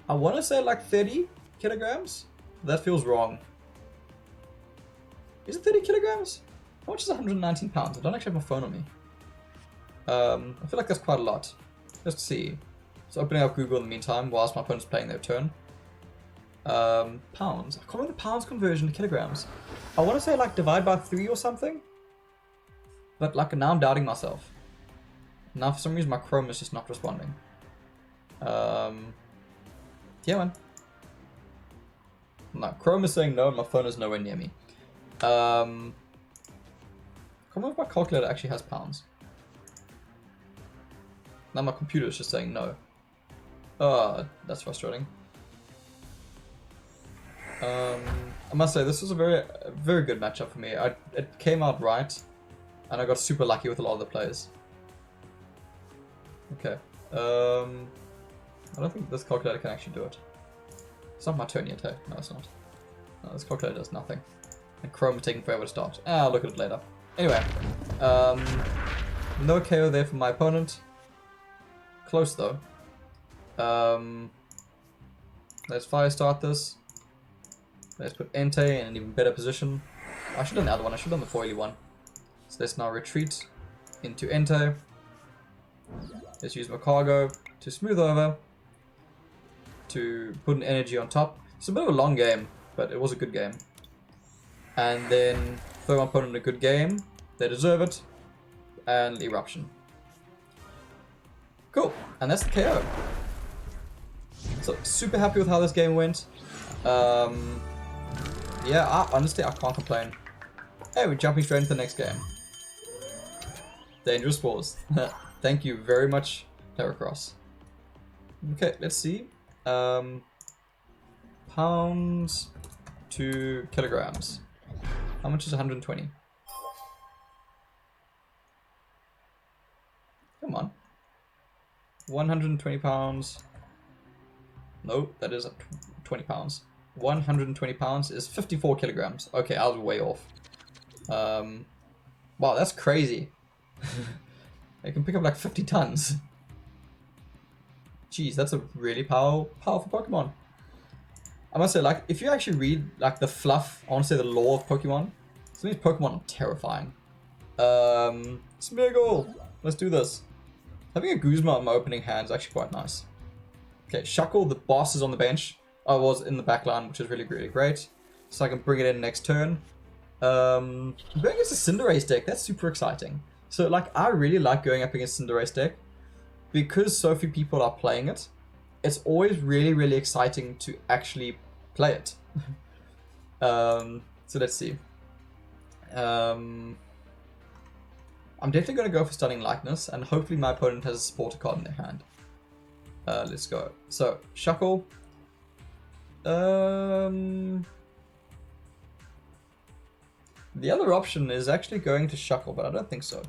I want to say like 30 kilograms? That feels wrong. Is it 30 kilograms? How much is 119 pounds? I don't actually have my phone on me. I feel like that's quite a lot. Let's see. So opening up Google in the meantime whilst my opponent's playing their turn. Pounds. I can't remember the pounds conversion to kilograms. I want to say like divide by 3 or something. But like now I'm doubting myself. Now for some reason my Chrome is just not responding. Yeah man. No, Chrome is saying no and my phone is nowhere near me. Can't can't remember if my calculator actually has pounds. Now my computer is just saying no. That's frustrating. I must say, this was a very good matchup for me. It came out right, and I got super lucky with a lot of the plays. Okay. I don't think this calculator can actually do it. It's not my turn yet, hey? No, it's not. No, this calculator does nothing. And Chrome is taking forever to start. I'll look at it later. Anyway, no KO there from my opponent. Close though. Let's fire start this. Let's put Entei in an even better position. I should have done the other one. I should have done the foily one. So let's now retreat into Entei. Let's use my cargo to smooth over. To put an energy on top. It's a bit of a long game, but it was a good game. And then throw my opponent a good game. They deserve it. And eruption. Cool. And that's the KO. So super happy with how this game went. Yeah, honestly, I can't complain. Hey, we're jumping straight into the next game. Dangerous Wars. Thank you very much, Terracross. Okay, let's see. Pounds to kilograms. How much is 120? Come on. 120 pounds. No, that is 20 pounds. 120 pounds is 54 kilograms. Okay, I was way off. Wow, that's crazy. I can pick up like 50 tons. Jeez, that's a really powerful Pokemon. I must say, like, if you actually read like the fluff, I want to say the lore of Pokemon, some of these Pokemon are terrifying. Smeargle! Let's do this. Having a Guzma on my opening hand is actually quite nice. Okay, Shuckle, the boss, is on the bench. I was in the back line, which is really, really great. So I can bring it in next turn. I'm going against a Cinderace deck. That's super exciting. So, like, I really like going up against Cinderace deck. Because so few people are playing it, it's always really, really exciting to actually play it. So let's see. I'm definitely going to go for Stunning Likeness, and hopefully my opponent has a supporter card in their hand. Let's go. So, Shuckle. The other option is actually going to Shuckle, but I don't think so.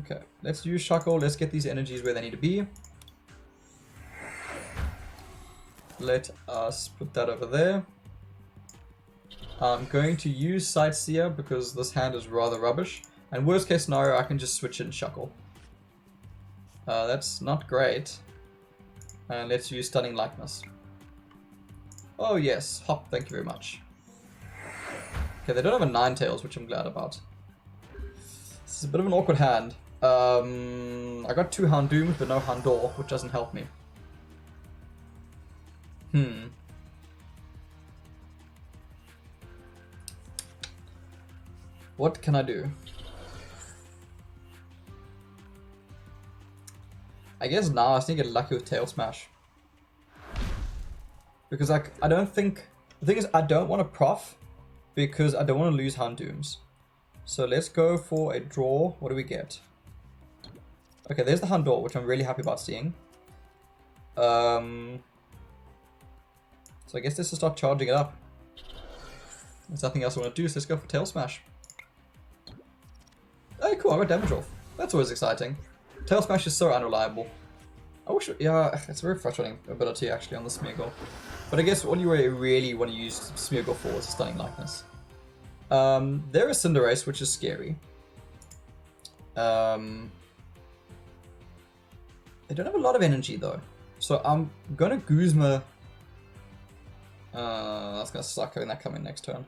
Okay, let's use Shuckle. Let's get these energies where they need to be. Let us put that over there. I'm going to use Sightseer because this hand is rather rubbish. And worst case scenario, I can just switch it and Shuckle. That's not great. And let's use Stunning Likeness. Oh yes, hop, thank you very much. Okay, they don't have a Ninetales, which I'm glad about. This is a bit of an awkward hand. I got 2 Houndooms, but no Houndour, which doesn't help me. What can I do? I guess now I just need to get lucky with Tail Smash. Because, like, I don't think... The thing is, I don't want to prof because I don't want to lose Houndooms. So let's go for a draw. What do we get? Okay, there's the Houndour, which I'm really happy about seeing. So I guess let's just start charging it up. There's nothing else I want to do, so let's go for Tail Smash. Hey, cool, I got damage off. That's always exciting. Tail Smash is so unreliable. I wish, yeah, it's a very frustrating ability actually on the Smeargle. But I guess what you really want to use Smeargle for is Stunning Likeness. There is Cinderace, which is scary. They don't have a lot of energy though. So I'm gonna Guzma. That's gonna suck having that coming next turn.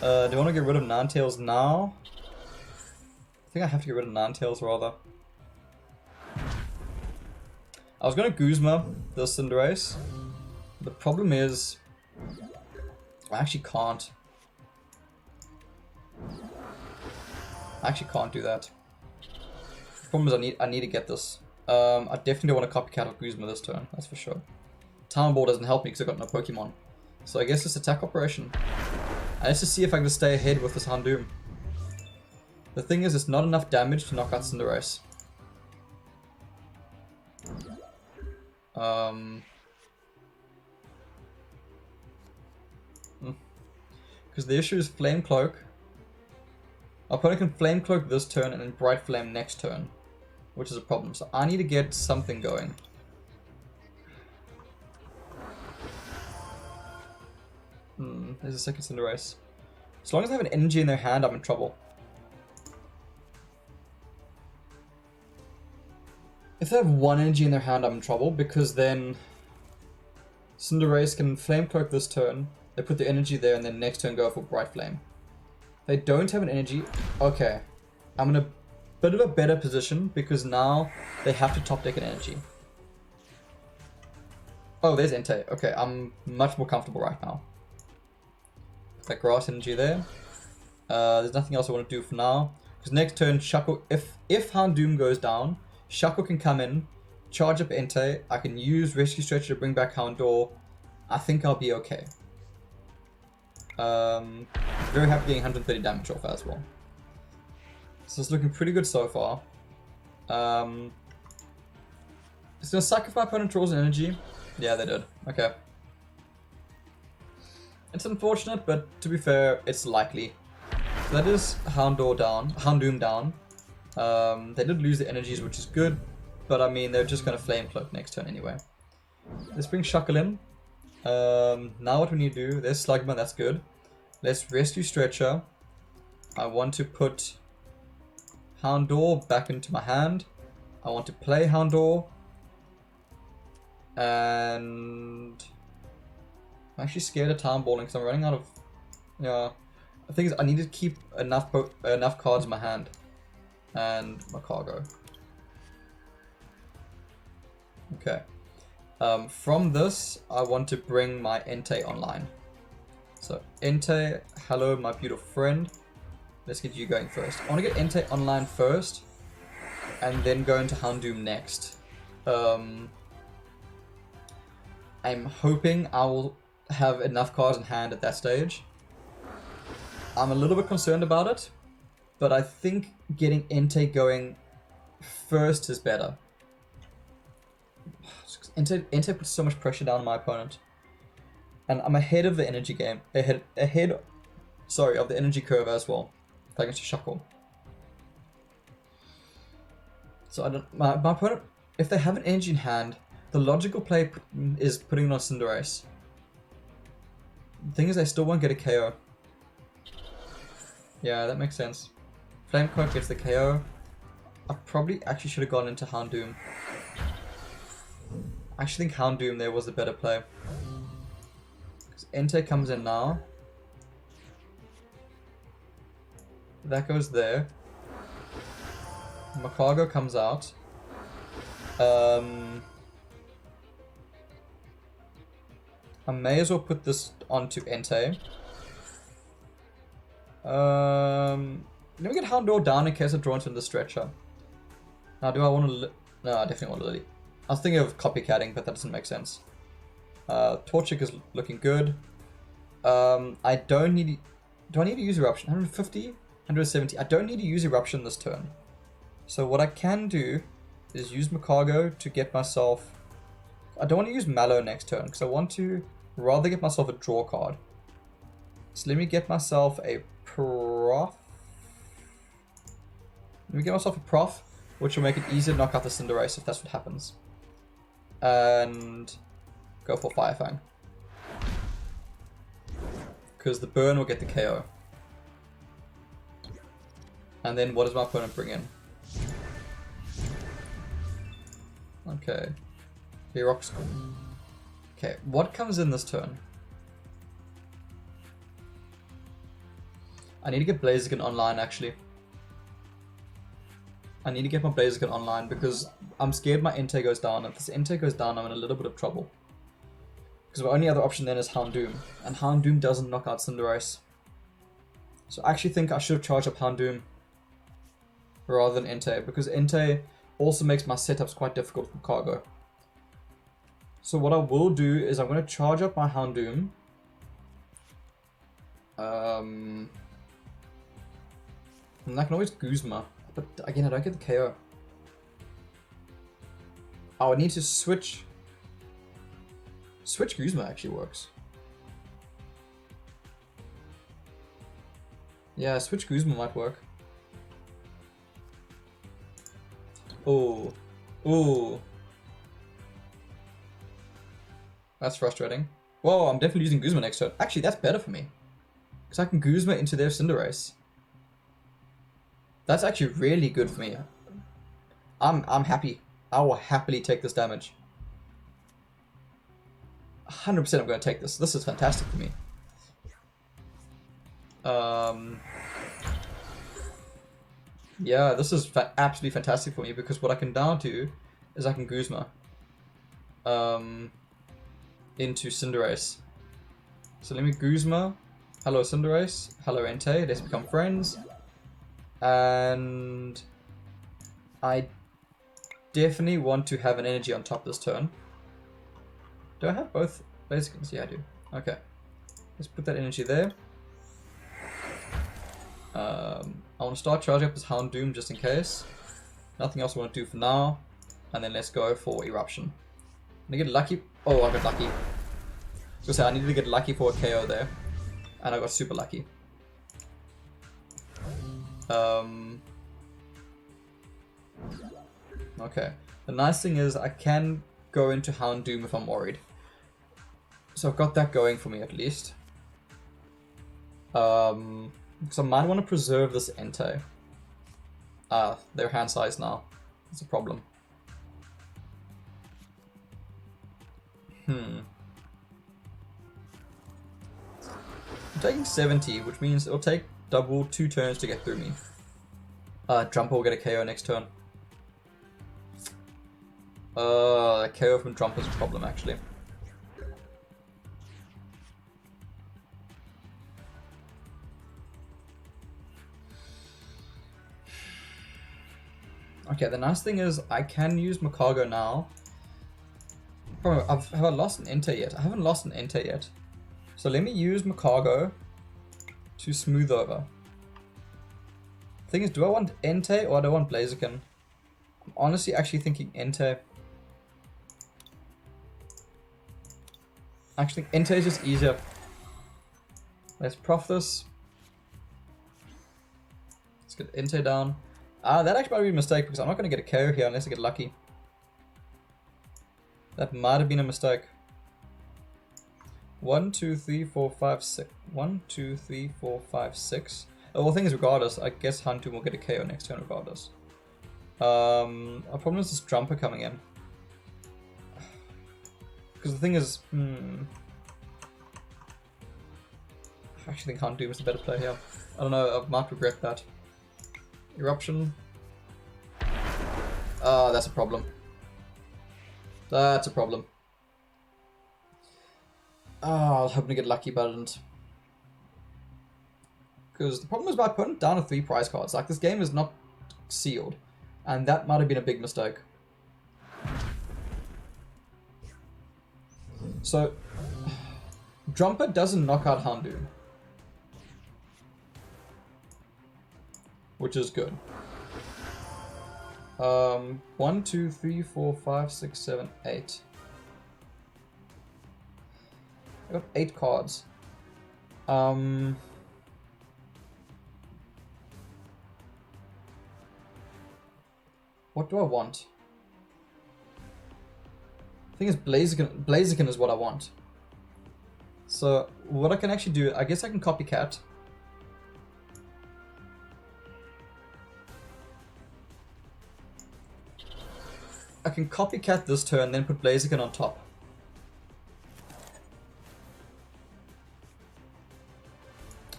Do I want to get rid of Ninetales now? I think I have to get rid of Ninetales rather. I was gonna Guzma the Cinderace. The problem is, I actually can't. I actually can't do that. The problem is I need to get this. I definitely don't want to copycat of Guzma this turn, that's for sure. Town Ball doesn't help me because I've got no Pokemon. So I guess it's attack operation. Let's just see if I can stay ahead with this Houndoom. The thing is, it's not enough damage to knock out Cinderace. Because the issue is Flame Cloak. Our opponent can Flame Cloak this turn and then Bright Flame next turn, which is a problem. So I need to get something going. There's a second Cinderace. As long as I have an energy in their hand, I'm in trouble. If they have one energy in their hand, I'm in trouble, because then Cinderace can Flame Cloak this turn, they put the energy there, and then next turn go for Bright Flame. If they don't have an energy, okay. I'm in a bit of a better position, because now they have to top deck an energy. Oh, there's Entei. Okay, I'm much more comfortable right now. That grass energy there. There's nothing else I want to do for now. Because next turn, Shuckle, if Houndoom goes down, Shuckle can come in, charge up Entei. I can use Rescue Stretcher to bring back Houndour. I think I'll be okay. Very happy getting 130 damage off as well. So it's looking pretty good so far. It's going to suck if my opponent draws an energy. Yeah, they did. Okay. It's unfortunate, but to be fair, it's likely. So that is Houndour down, Houndoom down. They did lose the energies, which is good, but I mean, they're just going to Flame Cloak next turn anyway. Let's bring Shuckle in. Now what we need to do, there's Slugma, that's good. Let's Rescue Stretcher. I want to put Houndour back into my hand. I want to play Houndour. And I'm actually scared of Town Balling because I'm running out of... Yeah. The thing is, I need to keep enough cards in my hand. And my cargo. Okay. From this, I want to bring my Entei online. So, Entei, hello my beautiful friend. Let's get you going first. I want to get Entei online first. And then go into Houndoom next. I'm hoping I will have enough cards in hand at that stage. I'm a little bit concerned about it, but I think getting Entei going first is better. Entei puts so much pressure down on my opponent. And I'm ahead of the energy game. Sorry, of the energy curve as well. Thanks to Shuckle. So I don't... My opponent, if they have an energy in hand, the logical play is putting it on Cinderace. The thing is, I still won't get a KO. Yeah, that makes sense. Flame Cloak gets the KO. I probably actually should have gone into Houndoom. I actually think Houndoom there was the better play. Because Entei comes in now. That goes there. Macargo comes out. I may as well put this onto Entei. Let me get Houndour down in case I draw into the stretcher. Now, do I want to... No, I definitely want Lily. I was thinking of copycatting, but that doesn't make sense. Torchic is looking good. I don't need... Do I need to use Eruption? 150? 170? I don't need to use Eruption this turn. So what I can do is use Macargo to get myself... I don't want to use Mallow next turn, because I want to rather get myself a draw card. So let me get myself a Prof. Let me get myself a Prof, which will make it easier to knock out the Cinderace if that's what happens. And go for Fire Fang. Because the burn will get the KO. And then what does my opponent bring in? Okay. Herox. Okay, what comes in this turn? I need to get Blaziken online actually. I need to get my Blaziken online because I'm scared my Entei goes down. If this Entei goes down, I'm in a little bit of trouble. Because my only other option then is Houndoom. And Houndoom doesn't knock out Cinderace. So I actually think I should have charged up Houndoom rather than Entei. Because Entei also makes my setups quite difficult for cargo. So what I will do is I'm going to charge up my Houndoom. And I can always Guzma, but again, I don't get the KO. Oh, I need to switch. Switch Guzma actually works. Yeah, switch Guzma might work. Oh. Oh. That's frustrating. Whoa, I'm definitely using Guzma next turn. Actually, that's better for me. Because I can Guzma into their Cinderace. That's actually really good for me. I'm happy. I will happily take this damage. 100% I'm going to take this. This is fantastic for me. Yeah, this is absolutely fantastic for me because what I can now do is I can Guzma into Cinderace. So let me Guzma. Hello Cinderace. Hello Entei. Let's become friends. And I definitely want to have an energy on top this turn. Do I have both Blazikens? Yeah, I do. Okay. Let's put that energy there. I want to start charging up this Houndoom just in case. Nothing else I want to do for now. And then let's go for Eruption. I'm gonna get lucky. Oh, I got lucky. So I needed to get lucky for a KO there. And I got super lucky. Okay. The nice thing is I can go into Houndoom if I'm worried. So I've got that going for me at least. Because I might want to preserve this Entei. They're hand size now. That's a problem. I'm taking 70, which means it'll take double 2 turns to get through me. Jumper will get a KO next turn. A KO from Jumper's a problem actually. Okay, the nice thing is I can use Makago now. Oh, have I lost an Entei yet? I haven't lost an Entei yet. So let me use Makago to smooth over. The thing is, do I want Entei or do I want Blaziken? I'm honestly actually thinking Entei. Actually, Entei is just easier. Let's prof this. Let's get Entei down. That actually might be a mistake because I'm not going to get a KO here unless I get lucky. That might have been a mistake. 1, 2, 3, 4, 5, 6. 1, 2, 3, 4, 5, 6. Oh, well, the thing is, regardless, I guess Houndoom will get a KO next turn regardless. Our problem is this Jumper coming in. Because the thing is, I actually think Houndoom is the better play here. I don't know, I might regret that. Eruption. That's a problem. That's a problem. I was hoping to get lucky, but I didn't. Because the problem is by putting down to 3 prize cards. Like, this game is not sealed. And that might have been a big mistake. So, Jumper doesn't knock out Houndoom. Which is good. 1, 2, 3, 4, 5, 6, 7, 8. I got 8 cards. What do I want? The thing is, Blaziken is what I want. So, what I can actually do, I guess I can copycat. I can copycat this turn, then put Blaziken on top.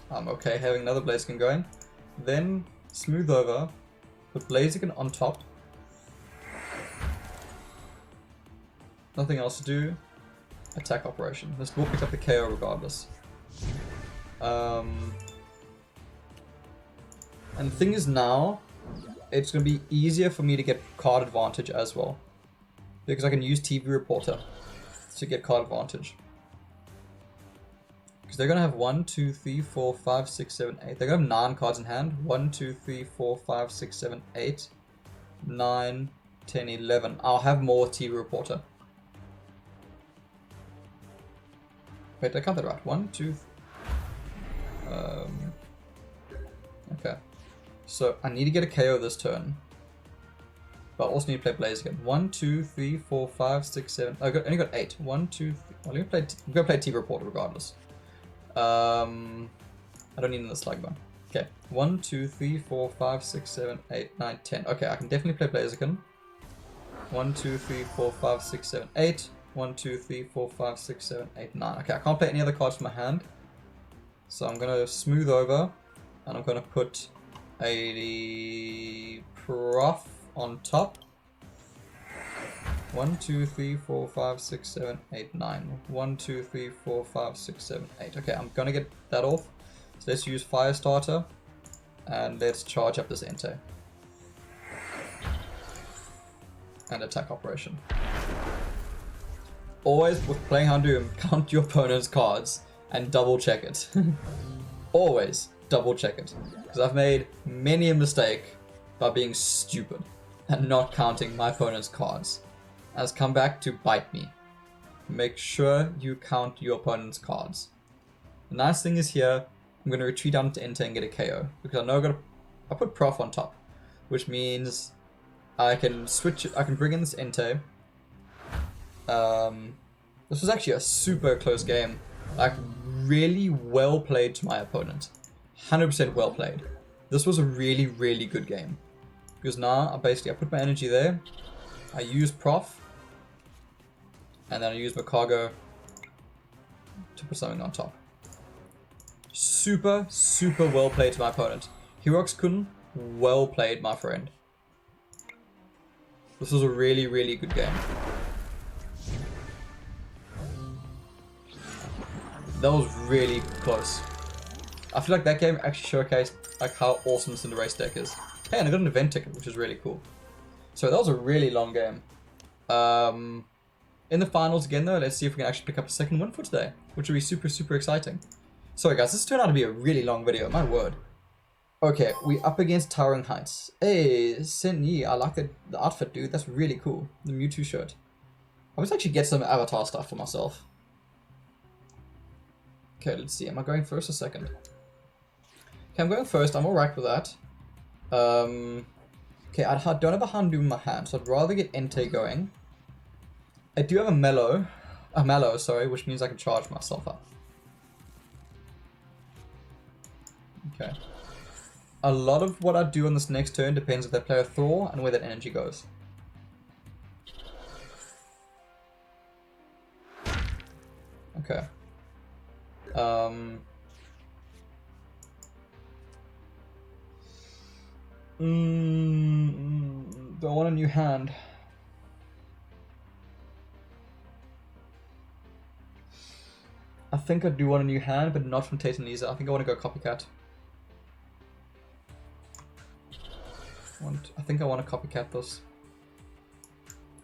I'm okay having another Blaziken going. Then smooth over, put Blaziken on top. Nothing else to do. Attack operation. This will pick up the KO regardless. And the thing is now, it's going to be easier for me to get card advantage as well. Because I can use TV Reporter to get card advantage. Because they're going to have 1, 2, 3, 4, 5, 6, 7, 8. They're going to have 9 cards in hand. 1, 2, 3, 4, 5, 6, 7, 8, 9, 10, 11. I'll have more TV Reporter. Wait, did I count that right? 1, 2, okay. So I need to get a KO this turn. But I also need to play Blaziken. 1, 2, 3, 4, 5, 6, 7. I only got 8. 1, 2, 3. Well, I'm going to play TV Reporter regardless. I don't need another Slug Bone. Okay. 1, 2, 3, 4, 5, 6, 7, 8, 9, 10. Okay, I can definitely play Blaziken. 1, 2, 3, 4, 5, 6, 7, 8. 1, 2, 3, 4, 5, 6, 7, 8, 9. Okay, I can't play any other cards from my hand. So I'm going to smooth over. And I'm going to put a Prof on top. 1, 2, 3, 4, 5, 6, 7, 8, 9. 1, 2, 3, 4, 5, 6, 7, 8. Okay, I'm gonna get that off. So let's use Firestarter. And let's charge up this Entei. And attack operation. Always with playing Houndoom, count your opponent's cards and double check it. Always double check it. Because I've made many a mistake by being stupid and not counting my opponent's cards. Has come back to bite me. Make sure you count your opponent's cards. The nice thing is here, I'm going to retreat down to Entei and get a KO. Because I know I put Prof on top. Which means I can switch it, I can bring in this Entei. This was actually a super close game. Like, really well played to my opponent. 100% well played. This was a really, really good game. Because now, I put my energy there. I use Prof. And then I use my cargo to put something on top. Super, super well played to my opponent. Hirox-kun, well played, my friend. This was a really, really good game. That was really close. I feel like that game actually showcased like how awesome this Cinderace deck is. Hey, and I got an event ticket, which is really cool. So that was a really long game. In the finals again though, let's see if we can actually pick up a second win for today, which will be super, super exciting. Sorry guys, this turned out to be a really long video, my word. Okay, we up against Towering Heights. Hey, Sen Yi, I like the outfit, dude. That's really cool. The Mewtwo shirt. I must actually get some avatar stuff for myself. Okay, let's see. Am I going first or second? Okay, I'm going first. I'm alright with that. Okay, I don't have a Houndoom in my hand, so I'd rather get Entei going. I do have a Mallow, sorry, which means I can charge myself up. Okay. A lot of what I do on this next turn depends if they play a Thor and where that energy goes. Okay. Do I want a new hand? I think I do want a new hand, but not from Tate and Lisa. I think I want to go Copycat. I think I want to Copycat this.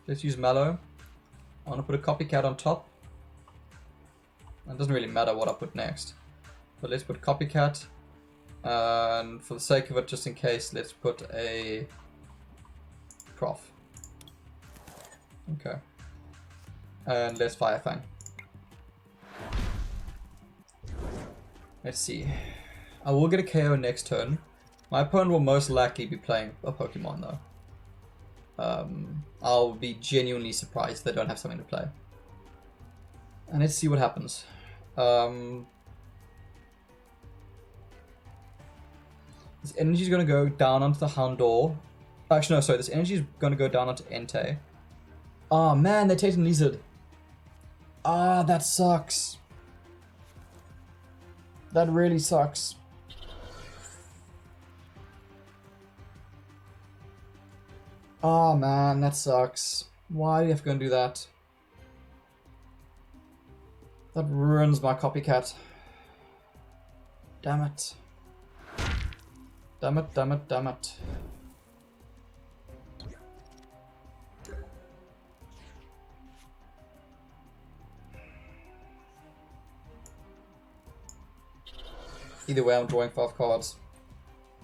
Let's use Mallow. I want to put a Copycat on top. It doesn't really matter what I put next. But let's put Copycat. And for the sake of it, just in case, let's put a Prof. Okay. And let's Fire Fang. Let's see. I will get a KO next turn. My opponent will most likely be playing a Pokemon though. I'll be genuinely surprised if they don't have something to play. And let's see what happens. This energy is going to go down onto the Houndour. Actually, no, sorry. This energy is going to go down onto Entei. Oh man, they're taking Lizard. Ah, that sucks. That really sucks. Oh man, that sucks. Why do you have to go and do that? That ruins my Copycat. Damn it. Damn it, damn it, damn it. Either way, I'm drawing 5 cards.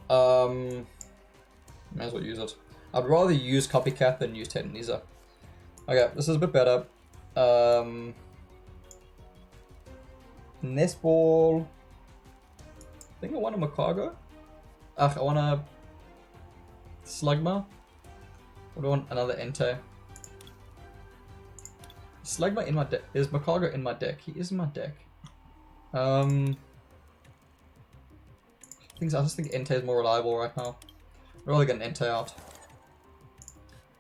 May as well use it. I'd rather use Copycat than use Tedanizer. Okay, this is a bit better. Nest Ball. I think I want a Macago. I want a Slugma. Or do I want another Entei? Slugma in my deck. Is Macago in my deck? He is in my deck. I just think Entei is more reliable right now. I'd rather get an Entei out.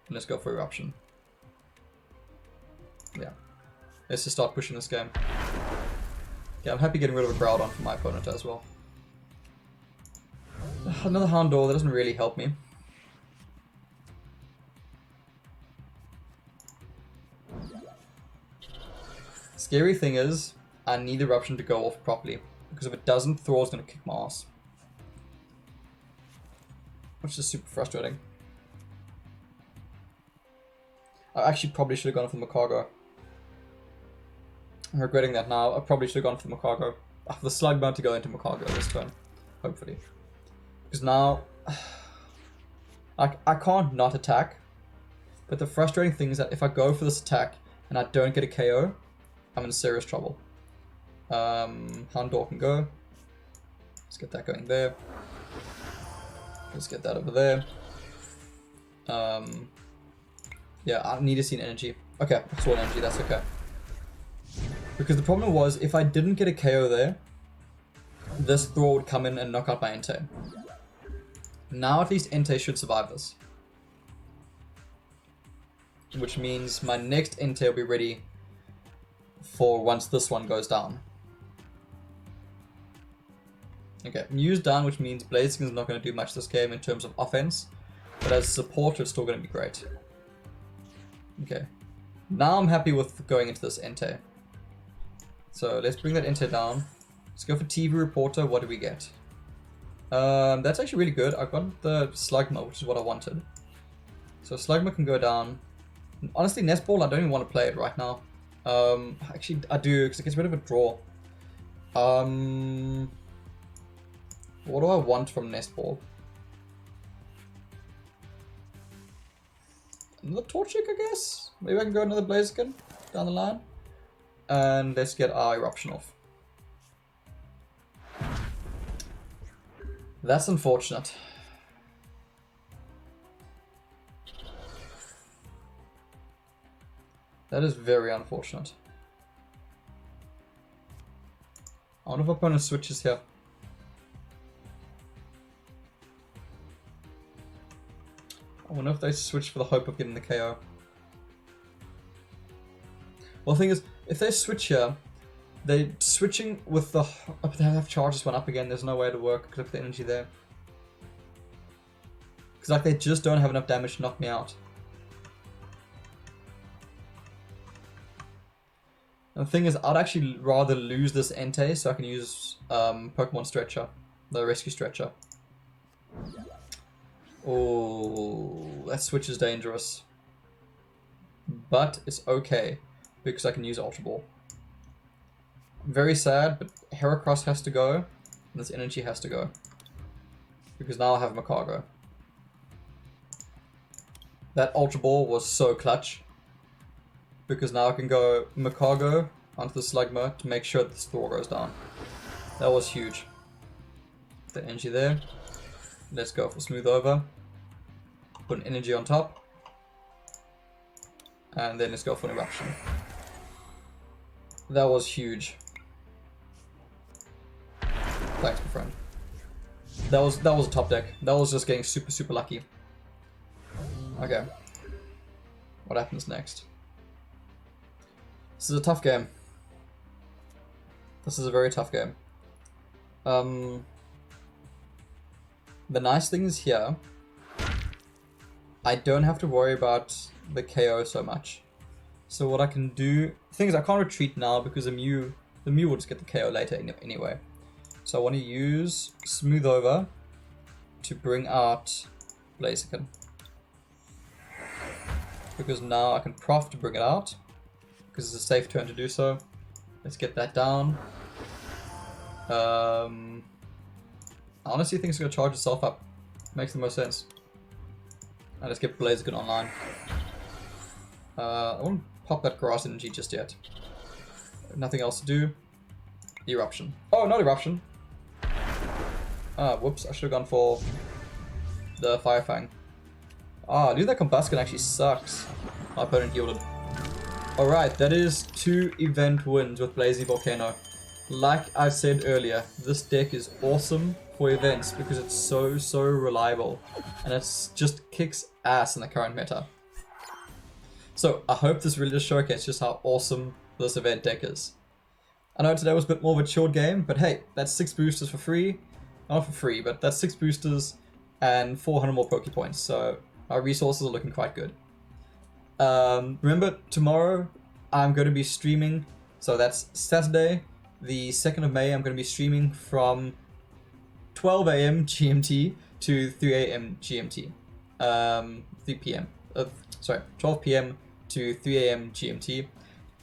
And let's go for Eruption. Yeah. Let's just start pushing this game. Yeah, I'm happy getting rid of a Groudon for my opponent as well. Another Houndour, that doesn't really help me. Scary thing is, I need Eruption to go off properly. Because if it doesn't, Thrall's going to kick my ass. Which is super frustrating. I actually probably should have gone for Macago. I'm regretting that now. I probably should have gone for Macago. I have the Slugma to go into Macago this turn. Hopefully. Because now... I can't not attack. But the frustrating thing is that if I go for this attack and I don't get a KO, I'm in serious trouble. Houndour can go. Let's get that going there. Let's get that over there. Yeah, I need to see an energy. Okay, I saw an energy, that's okay. Because the problem was, if I didn't get a KO there, this Thrall would come in and knock out my Entei. Now at least Entei should survive this. Which means my next Entei will be ready for once this one goes down. Okay, Mew's down, which means Blaziken is not going to do much this game in terms of offense. But as a support, it's still going to be great. Okay. Now I'm happy with going into this Entei. So let's bring that Entei down. Let's go for TV Reporter. What do we get? That's actually really good. I got the Slugma, which is what I wanted. So Slugma can go down. Honestly, Nest Ball, I don't even want to play it right now. Actually, I do, because it gets rid of a draw. What do I want from Nest Ball? Another Torchic, I guess? Maybe I can go another Blaziken down the line. And let's get our Eruption off. That's unfortunate. That is very unfortunate. I wonder if my opponent switches here. I wonder if they switch for the hope of getting the KO. Well, the thing is, if they switch here, they're switching with the... They have charge this one up again, there's no way to work because of the energy there. Because like they just don't have enough damage to knock me out. And the thing is, I'd actually rather lose this Entei so I can use Pokemon Stretcher, the Rescue Stretcher. Oh, that switch is dangerous. But it's okay, because I can use Ultra Ball. Very sad, but Heracross has to go, and this energy has to go. Because now I have Macago. That Ultra Ball was so clutch. Because now I can go Macago onto the Slugma to make sure that the Thrall goes down. That was huge. The energy there. Let's go for Smooth Over. Put an energy on top. And then let's go for an Eruption. That was huge. Thanks, my friend. That was a top deck. That was just getting super lucky. Okay. What happens next? This is a tough game. This is a very tough game. The nice thing is here, I don't have to worry about the KO so much. So what I can do, the thing is I can't retreat now because the Mew will just get the KO later anyway. So I want to use Smooth Over to bring out Blaziken. Because now I can Prof to bring it out. Because it's a safe turn to do so. Let's get that down. I honestly think it's going to charge itself up. Makes the most sense. And let's get Blaziken online. I won't pop that grass energy just yet. Nothing else to do. Eruption. Oh, not Eruption. Ah, whoops. I should have gone for the Fire Fang. Ah, dude, that Combustion actually sucks. My opponent yielded. Alright, that is 2 event wins with Blazy Volcano. Like I said earlier, this deck is awesome for events because it's so reliable. And it just kicks ass in the current meta. So, I hope this really just showcases just how awesome this event deck is. I know today was a bit more of a chilled game, but hey, that's 6 boosters for free. Not for free, but that's 6 boosters and 400 more Poke Points, so our resources are looking quite good. Remember, tomorrow I'm going to be streaming, so that's Saturday, the 2nd of May, I'm going to be streaming from 12 AM GMT to 3 AM GMT. 3 PM. Sorry, 12 PM to 3 AM GMT.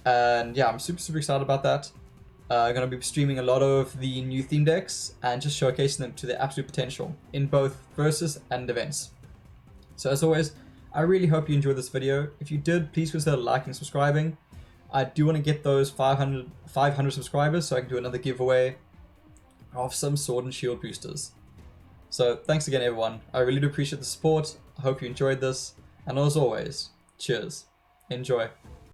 And yeah, I'm super excited about that. I'm going to be streaming a lot of the new theme decks and just showcasing them to their absolute potential in both versus and events. So as always, I really hope you enjoyed this video. If you did, please consider liking and subscribing. I do want to get those 500 subscribers so I can do another giveaway of some Sword and Shield boosters. So thanks again everyone. I really do appreciate the support. I hope you enjoyed this. And as always, cheers. Enjoy.